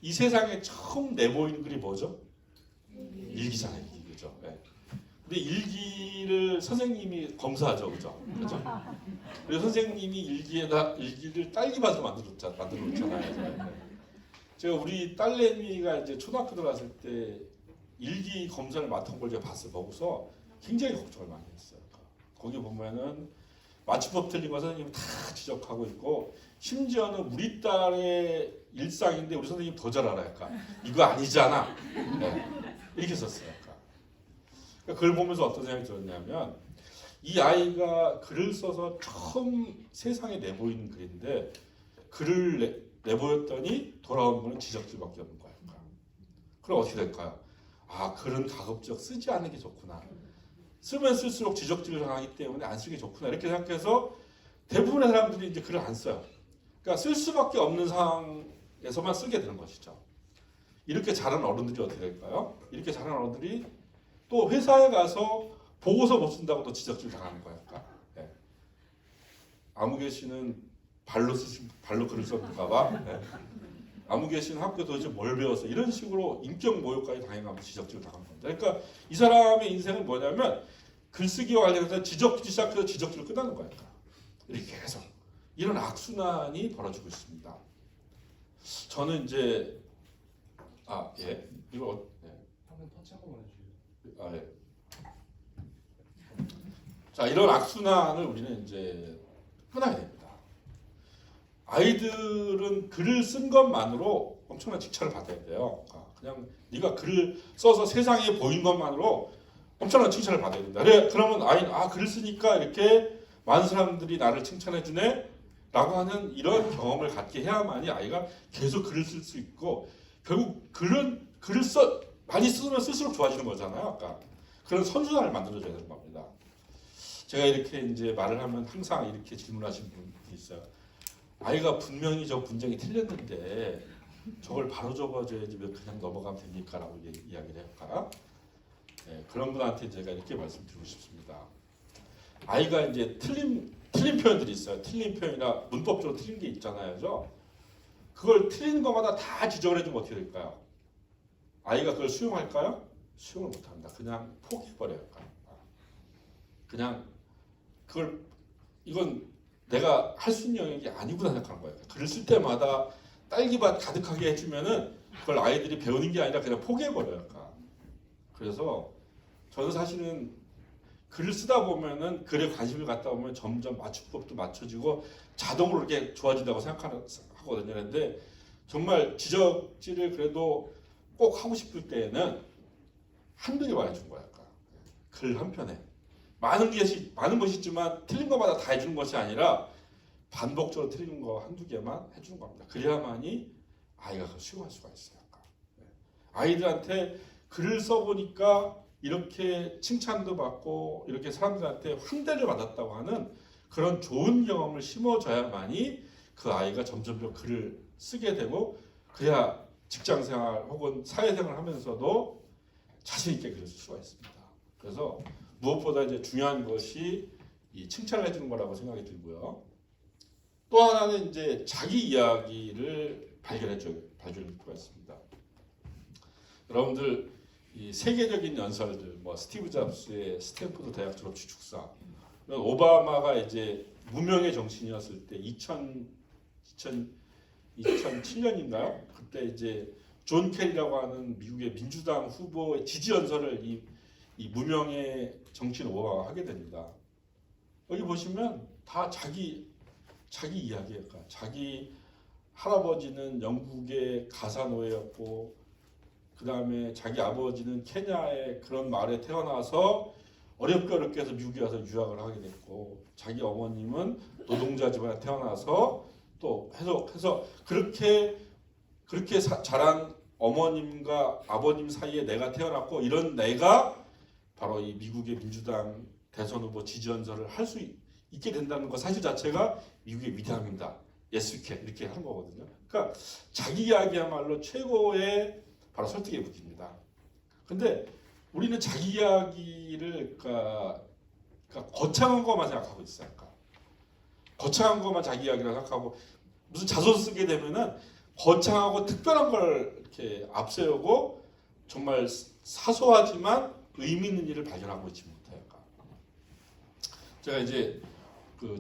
이 세상에 처음 내보이는 글이 뭐죠? 일기잖아요, 일기, 그죠? 네. 근데 일기를 선생님이 검사하죠, 그죠? 그죠? 그래서 선생님이 일기를 딸기밭으로 만들었잖아요. 네. 제가 우리 딸내미가 이제 초등학교 들어갔을 때 일기 검사를 맡은 걸 제가 보고서 굉장히 걱정을 많이 했어요. 거기 보면은 맞춤법 틀린 거 선생님이 다 지적하고 있고 심지어는 우리 딸의 일상인데 우리 선생님 더 잘 알아요. 이거 아니잖아. 네. 이렇게 썼어요. 그러니까 그걸 보면서 어떤 생각이 들었냐면 이 아이가 글을 써서 처음 세상에 내보이는 글인데 글을 내보였더니 돌아온 거는 지적질밖에 없는 거예요. 그럼 어떻게 될까요? 아, 글은 가급적 쓰지 않는 게 좋구나. 쓰면 쓸수록 지적질을 당하기 때문에 안 쓰는 게 좋구나. 이렇게 생각해서 대부분의 사람들이 이제 글을 안 써요. 그러니까 쓸 수밖에 없는 상황에서만 쓰게 되는 것이죠. 이렇게 자란 어른들이 어떻게 될까요? 이렇게 자란 어른들이 또 회사에 가서 보고서 못 쓴다고 또 지적질 당하는 거예요. 네. 아무개 씨는 발로 글을 썼는가 봐. 네. 아무개 씨는 학교 도대체 뭘 배웠어? 이런 식으로 인격 모욕까지 당해가면서 지적질을 당한 겁니다. 그러니까 이 사람의 인생은 뭐냐면 글쓰기와 관련해서 지적질 시작해서 지적질을 끝나는 거예요. 이렇게 계속 이런 악순환이 벌어지고 있습니다. 저는 이제 이거 한번 터치 한 번만 해주세요. 예. 자, 이런 악순환을 우리는 이제 끊어야 됩니다. 아이들은 글을 쓴 것만으로 엄청난 칭찬을 받아야 돼요. 그냥 네가 글을 써서 세상에 보인 것만으로 엄청난 칭찬을 받아야 된다. 그러면 아이는 글을 쓰니까 이렇게 많은 사람들이 나를 칭찬해 주네 라고 하는 이런 경험을 갖게 해야만이 아이가 계속 글을 쓸 수 있고 결국 글을 많이 쓰면 쓸수록 좋아지는 거잖아요. 아까 그런 선순환을 만들어줘야 되는 겁니다. 제가 이렇게 이제 말을 하면 항상 이렇게 질문하시는 분들이 있어요. 아이가 분명히 저 문장이 틀렸는데 저걸 바로 적어줘야지 왜 그냥 넘어가면 됩니까? 라고 이야기를 할까? 그런 분한테 제가 이렇게 말씀드리고 싶습니다. 아이가 이제 틀린 표현들이 있어요. 틀린 표현이나 문법적으로 틀린 게 있잖아요, 그죠? 그걸 틀린 것마다 다 지적을 해주면 어떻게 될까요? 아이가 그걸 수용할까요? 수용을 못합니다. 그냥 포기해버려요. 그냥 그걸 이건 내가 할 수 있는 영역이 아니구나 생각하는 거예요. 글을 쓸 때마다 딸기밭 가득하게 해주면은 그걸 아이들이 배우는 게 아니라 그냥 포기해버려요. 그래서 저는 사실은 글을 쓰다 보면은 글에 관심을 갖다 보면 점점 맞춤법도 맞춰지고 자동으로 이렇게 좋아진다고 생각하거든요. 그런데 정말 지적질을 그래도 꼭 하고 싶을 때에는 한두 개만 해준 거야. 글 한 편에 많은 것이 있지만 틀린 것마다 다 해주는 것이 아니라 반복적으로 틀린 거 한두 개만 해주는 겁니다. 그래야만이 아이가 그걸 수용할 수가 있어요. 아이들한테 글을 써보니까 이렇게 칭찬도 받고 이렇게 사람들한테 환대를 받았다고 하는 그런 좋은 경험을 심어줘야만이 그 아이가 점점 글을 쓰게 되고 그래야 직장생활 혹은 사회생활을 하면서도 자신 있게 글을 쓸 수가 있습니다. 그래서 무엇보다 이제 중요한 것이 이 칭찬을 해주는 거라고 생각이 들고요. 또 하나는 이제 자기 이야기를 발견할 필요가 있습니다. 여러분들 이 세계적인 연설들, 뭐 스티브 잡스의 스탠포드 대학 졸업 추측사, 오바마가 이제 무명의 정신이었을 때 2007년인가요? 그때 이제 존 케리라고 하는 미국의 민주당 후보의 지지 연설을 이 무명의 정치인 오바마가 하게 됩니다. 여기 보시면 다 자기 이야기예요. 자기 할아버지는 영국의 가사 노예였고, 그 다음에 자기 아버지는 케냐의 그런 마을에 태어나서 어렵게 해서 미국에 와서 유학을 하게 됐고, 자기 어머님은 노동자 집안에 태어나서 또 해서 그렇게 자란 어머님과 아버님 사이에 내가 태어났고, 이런 내가 바로 이 미국의 민주당 대선 후보 지지 연설을 할 수 있게 된다는 것 사실 자체가 미국의 위대함입니다. Yes, we can 이렇게 하는 거거든요. 그러니까 자기 이야기야말로 최고의 바로 설득의 무기입니다. 근데 우리는 자기 이야기를 그러니까 거창한 것만 생각하고 있어요. 거창한 것만 자기 이야기라고 생각하고, 무슨 자소서 쓰게 되면은 거창하고 특별한 걸 이렇게 앞세우고 정말 사소하지만 의미 있는 일을 발견하고 있지 못해요. 제가 이제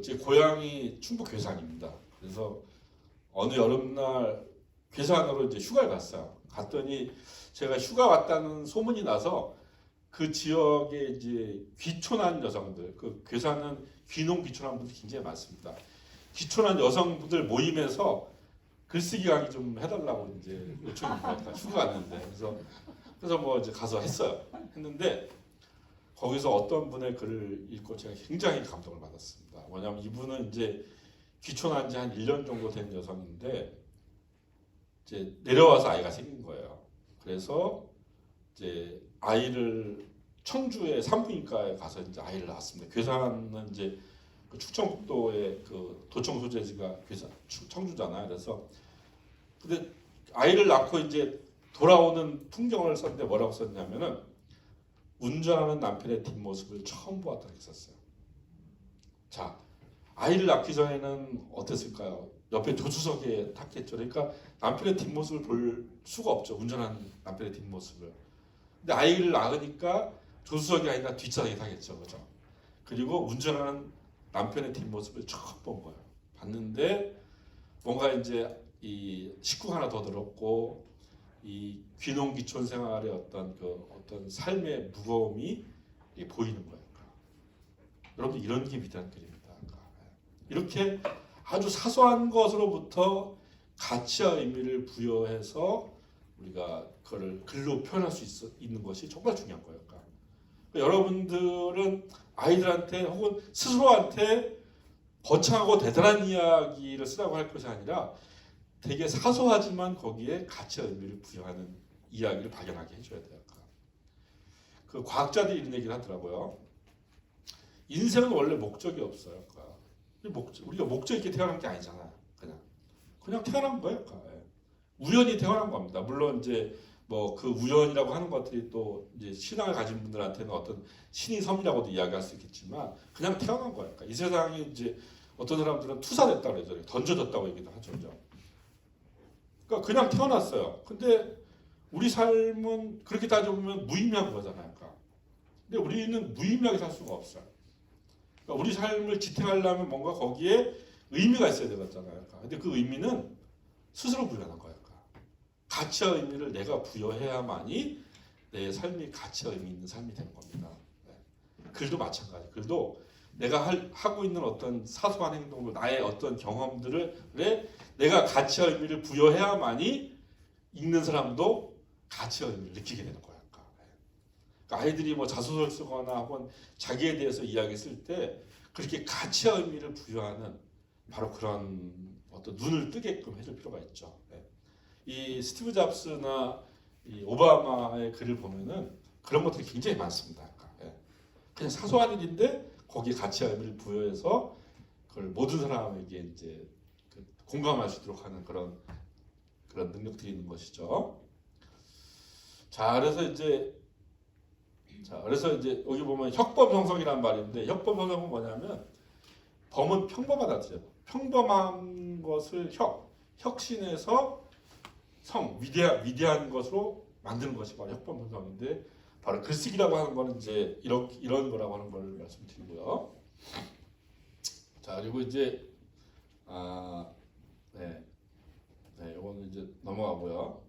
제 고향이 충북 괴산입니다. 그래서 어느 여름날 괴산으로 이제 휴가를 갔어요. 갔더니 제가 휴가 왔다는 소문이 나서 그 지역에 이제 귀촌한 여성들, 그 괴산은 귀농 귀촌한 분들이 굉장히 많습니다. 귀촌한 여성분들 모임에서 글쓰기 강의 좀 해달라고 이제 요청이 왔다. 휴가 갔는데 그래서 뭐 이제 가서 했는데 거기서 어떤 분의 글을 읽고 제가 굉장히 감동을 받았습니다. 뭐냐면 이분은 이제 귀촌한 지 한 1년 정도 된 여성인데 이제 내려와서 아이가 생긴 거예요. 그래서 이제 아이를 청주의 산부인과에 가서 이제 아이를 낳았습니다. 괴산은 이제 그 충청북도의 그 도청 소재지가 괴산 청주잖아요. 그래서 근데 아이를 낳고 이제 돌아오는 풍경을 썼는데 뭐라고 썼냐면은 운전하는 남편의 뒷모습을 처음 보았다고 했었어요. 자, 아이를 낳기 전에는 어땠을까요? 옆에 조수석에 탔겠죠. 그러니까 남편의 뒷모습을 볼 수가 없죠. 운전하는 남편의 뒷모습을. 근데 아이를 낳으니까 조수석이 아니라 뒷좌석에 타겠죠. 그죠? 그리고 운전하는 남편의 뒷모습을 처음 본 거예요. 봤는데 뭔가 이제 이 식구가 하나 더 늘었고, 이 귀농 귀촌 생활의 어떤 삶의 무거움이 보이는 거예요. 여러분, 이런 게 위대한 글입니다. 이렇게 아주 사소한 것으로부터 가치와 의미를 부여해서 우리가 그걸 글로 표현할 수 있는 것이 정말 중요한 거예요. 그러니까 여러분들은 아이들한테 혹은 스스로한테 거창하고 대단한 이야기를 쓰라고 할 것이 아니라 되게 사소하지만 거기에 가치와 의미를 부여하는 이야기를 발견하게 해줘야 돼요. 그 과학자들이 이런 얘기를 하더라고요. 인생은 원래 목적이 없어요. 우리가 목적 있게 태어난 게 아니잖아요. 그냥 태어난 거예요. 우연히 태어난 겁니다. 물론 이제 뭐 그 우연이라고 하는 것들이 또 이제 신앙을 가진 분들한테는 어떤 신의 섬이라고도 이야기할 수 있겠지만 그냥 태어난 거야. 그러니까 이 세상에 이제 어떤 사람들은 투사됐다고 그러죠. 던져졌다고 얘기도 하죠. 그러니까 그냥 태어났어요. 근데 우리 삶은 그렇게 따져보면 무의미한 거잖아요. 그러니까. 근데 우리는 무의미하게 살 수가 없어요. 그러니까 우리 삶을 지탱하려면 뭔가 거기에 의미가 있어야 되잖아요. 그러니까. 근데 그 의미는 스스로 부여하는 거예요. 그러니까. 가치와 의미를 내가 부여해야만이 내 삶이 가치와 의미 있는 삶이 되는 겁니다. 네. 글도 마찬가지. 글도 내가 하고 있는 어떤 사소한 행동들, 나의 어떤 경험들을 내가 가치와 의미를 부여해야만이 읽는 사람도 가치와 의미를 느끼게 되는 거예요. 그러니까 아이들이 뭐 자소설 쓰거나 혹은 자기에 대해서 이야기 쓸 때 그렇게 가치와 의미를 부여하는 바로 그런 어떤 눈을 뜨게끔 해줄 필요가 있죠. 이 스티브 잡스나 이 오바마의 글을 보면은 그런 것들이 굉장히 많습니다. 그냥 사소한 일인데 거기에 가치와 의미를 부여해서 그걸 모든 사람에게 이제 공감할 수 있도록 하는 그런 능력들이 있는 것이죠. 자, 그래서 이제 여기 보면 혁범 형성이라는 말인데 혁범 형성은 뭐냐면 범은 평범하다 뜻이에요. 평범한 것을 혁신해서 성 위대한 것으로 만드는 것이 바로 혁범 형성인데 바로 글쓰기라고 하는 거는 이제 이런 거라고 하는 걸 말씀드리고요. 자, 그리고 이제 이거는 이제 넘어가고요.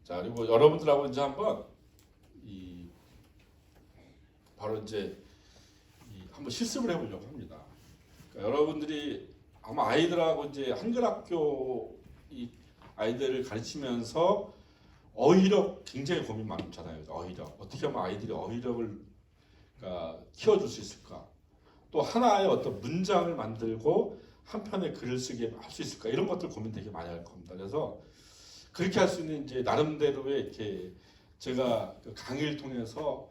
자, 그리고 여러분들하고 이제 한번 바로 이제 한번 실습을 해보려고 합니다. 그러니까 여러분들이 아마 아이들하고 이제 한글학교 이 아이들을 가르치면서 어휘력 굉장히 고민 많잖아요. 어휘력 어떻게 하면 아이들이 어휘력을 키워줄 수 있을까? 또 하나의 어떤 문장을 만들고 한 편의 글을 쓰게 할 수 있을까? 이런 것들 고민 되게 많이 할 겁니다. 그래서 그렇게 할 수 있는 이제 나름대로의 이렇게 제가 그 강의를 통해서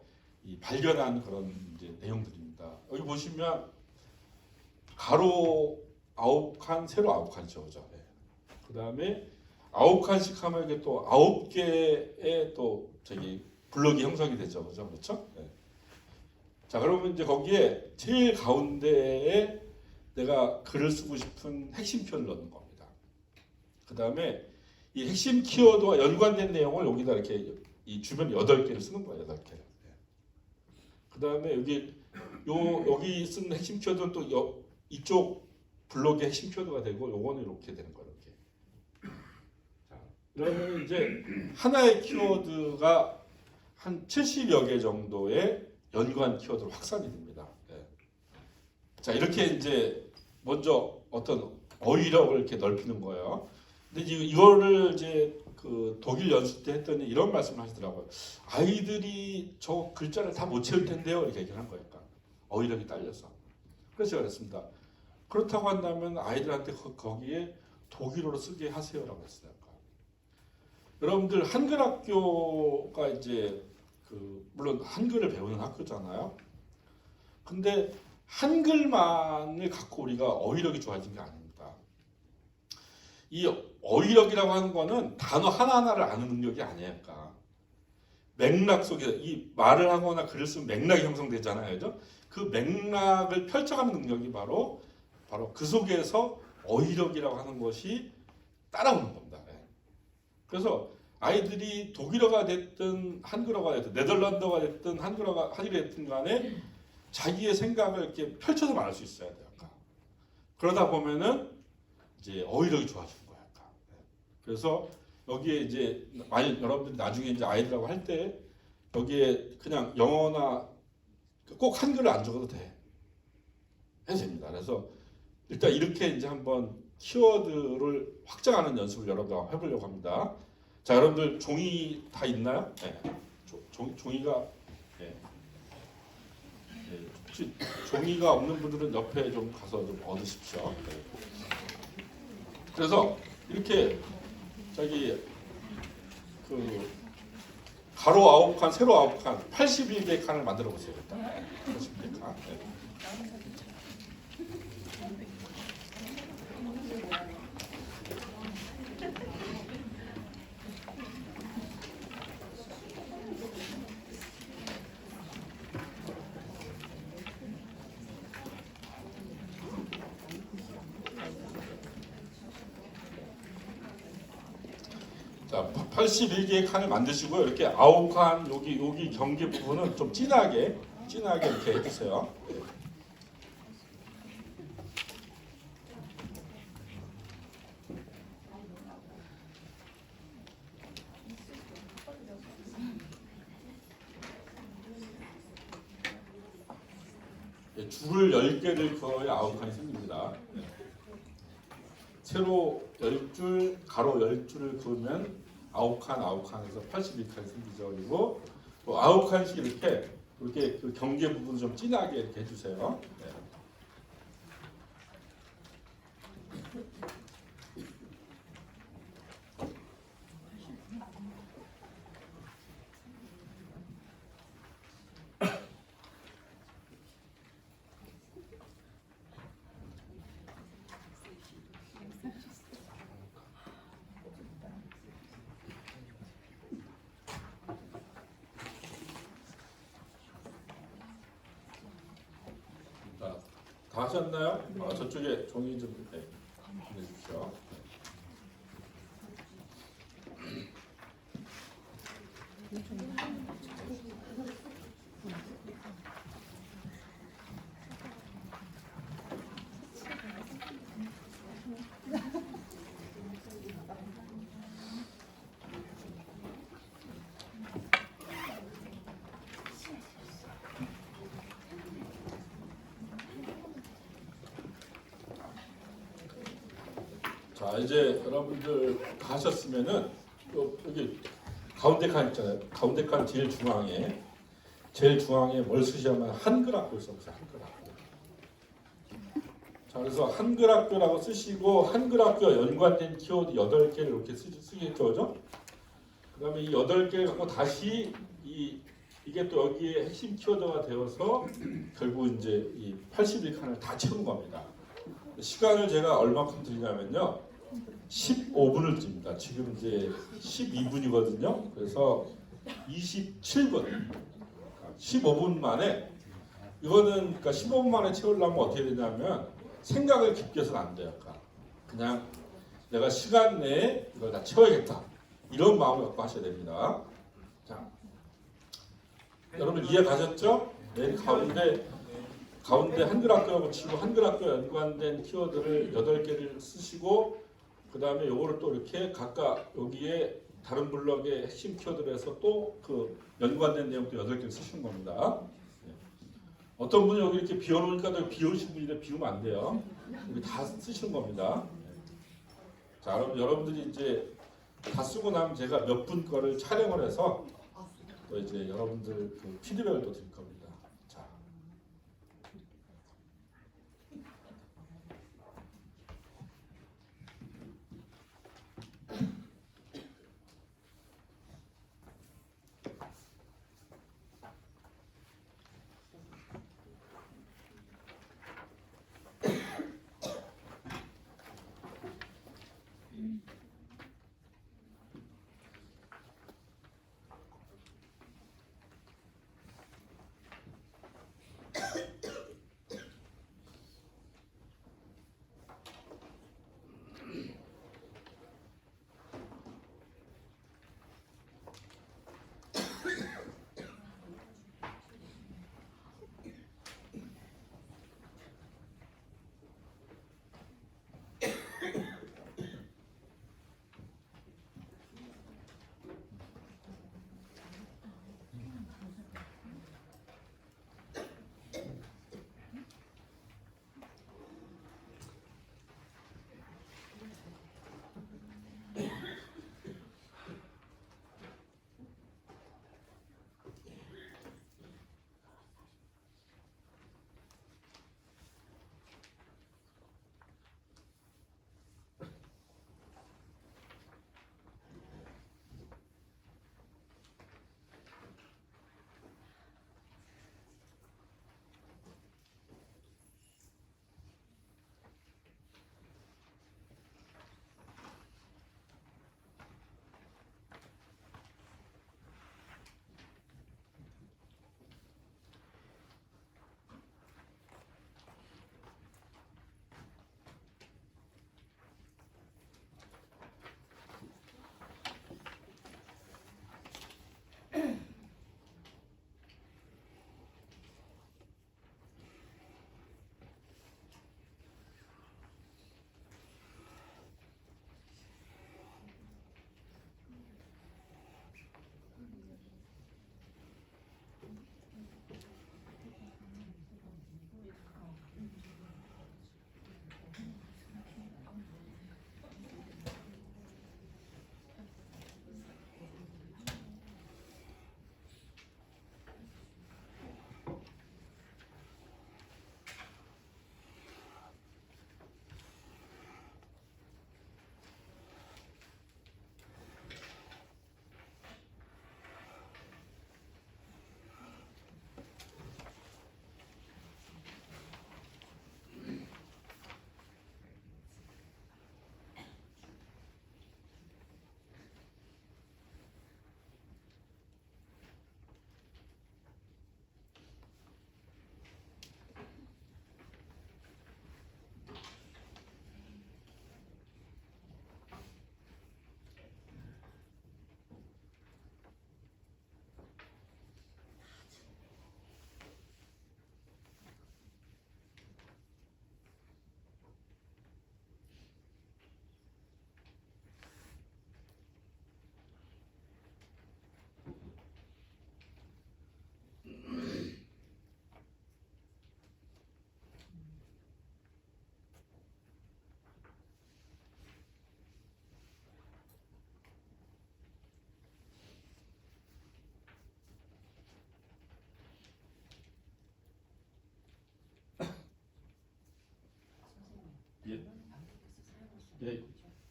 발견한 그런 이제 내용들입니다. 여기 보시면 가로 9칸, 세로 9칸이죠, 그죠? 그 다음에 9칸씩 하면 이게 또 9개의 또 블럭이 형성이 되죠, 그죠? 그렇죠? 네. 자, 그러면 이제 거기에 제일 가운데에 내가 글을 쓰고 싶은 핵심 키워드를 넣는 겁니다. 그 다음에 이 핵심 키워드와 연관된 내용을 여기다 이렇게 이 주변 8개를 쓰는 거예요, 8개를. 그 다음에 여기 쓴 핵심 키워드는 또 이쪽 블록의 핵심 키워드가 되고 요거는 이렇게 되는 거예요. 이렇게. 자, 그러면 이제 하나의 키워드가 한 70여 개 정도의 연관 키워드로 확산이 됩니다. 자, 이렇게 이제 먼저 어떤 어휘력을 이렇게 넓히는 거예요. 근데 이거를 이제 그 독일 연수 때 했더니 이런 말씀을 하시더라고요. 아이들이 저 글자를 다 못 채울 텐데요. 이렇게 얘기를 한 거예요. 어휘력이 딸려서. 그래서 제가 그랬습니다. 그렇다고 한다면 아이들한테 거기에 독일어로 쓰게 하세요라고 했어요. 여러분들 한글학교가 이제 물론 한글을 배우는 학교잖아요. 근데 한글만을 갖고 우리가 어휘력이 좋아진 게 아닙니다. 이 어휘력이라고 하는 거는 단어 하나하나를 아는 능력이 아니에요. 그러니까 맥락 속에서 이 말을 하거나 글을 쓰면 맥락이 형성되잖아요. 그죠? 그 맥락을 펼쳐가는 능력이 바로 그 속에서 어휘력이라고 하는 것이 따라오는 겁니다. 그래서 아이들이 독일어가 됐든 한글어가 됐든 네덜란드어가 됐든 한글어가 됐든 간에 자기의 생각을 이렇게 펼쳐서 말할 수 있어야 돼요. 그러다 보면은 이제 어휘력이 좋아지는 거예요. 그래서 여기에 이제 만약 여러분들이 나중에 이제 아이들하고 할 때 여기에 그냥 영어나 꼭 한글을 안 적어도 돼. 해도 됩니다. 그래서 일단 이렇게 이제 한번 키워드를 확장하는 연습을 여러분과 해보려고 합니다. 자, 여러분들 종이 다 있나요? 네. 종이가 혹시 종이가 없는 분들은 옆에 좀 가서 좀 얻으십시오. 네. 그래서 이렇게 가로 9칸, 세로 9칸, 81개 칸을 만들어 보세요. 일단 81개 칸. 네. 자, 81개의 칸을 만드시고 이렇게 아홉칸 여기 경계 부분은 좀 진하게 이렇게 해주세요. 예, 줄을 10개를 그어야 9칸이 생깁니다. 네. 세로 10줄, 가로 10줄을 그으면 9칸에서 82칸이 생기죠. 그리고 또 9칸씩 이렇게 그 경계 부분 좀 진하게 이렇게 해주세요. 네. 자, 다 하셨나요? 저쪽에 종이 좀 내주십시오. 자, 이제 여러분들 다 하셨으면은 여기 가운데 칸 있잖아요. 가운데 칸 제일 중앙에 뭘 쓰시냐면 한글학교 써보세요. 한글학교. 자, 그래서 한글학교라고 쓰시고 한글학교 연관된 키워드 8개를 이렇게 쓰겠죠, 그죠? 그다음에 이 8개를 갖고 다시 이게 또 여기에 핵심 키워드가 되어서 결국 이제 이 81칸을 다 채운 겁니다. 시간을 제가 얼마큼 드리냐면요. 15분을 드립니다. 지금 이제 12분이거든요. 그래서 27분, 15분 만에 이거는 그러니까 15분 만에 채우려면 어떻게 되냐면 생각을 깊게 해서는 안 돼요. 그냥 내가 시간 내에 이걸 다 채워야겠다. 이런 마음을 갖고 하셔야 됩니다. 자, 여러분 이해 가셨죠? 맨 가운데 한글학교라고 치고 한글학교 연관된 키워드를 8개를 쓰시고 그 다음에 요거를 또 이렇게 각각 여기에 다른 블럭의 핵심 키워드를 해서 또 그 연관된 내용도 8개를 쓰시는 겁니다. 어떤 분이 여기 이렇게 비워놓으니까 또 비우신 분인데 비우면 안 돼요. 여기 다 쓰시는 겁니다. 자, 그럼 여러분들이 이제 다 쓰고 나면 제가 몇 분 거를 촬영을 해서 또 이제 여러분들 그 피드백을 또 드릴 겁니다. 자.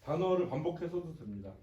단어를 반복해서도 됩니다.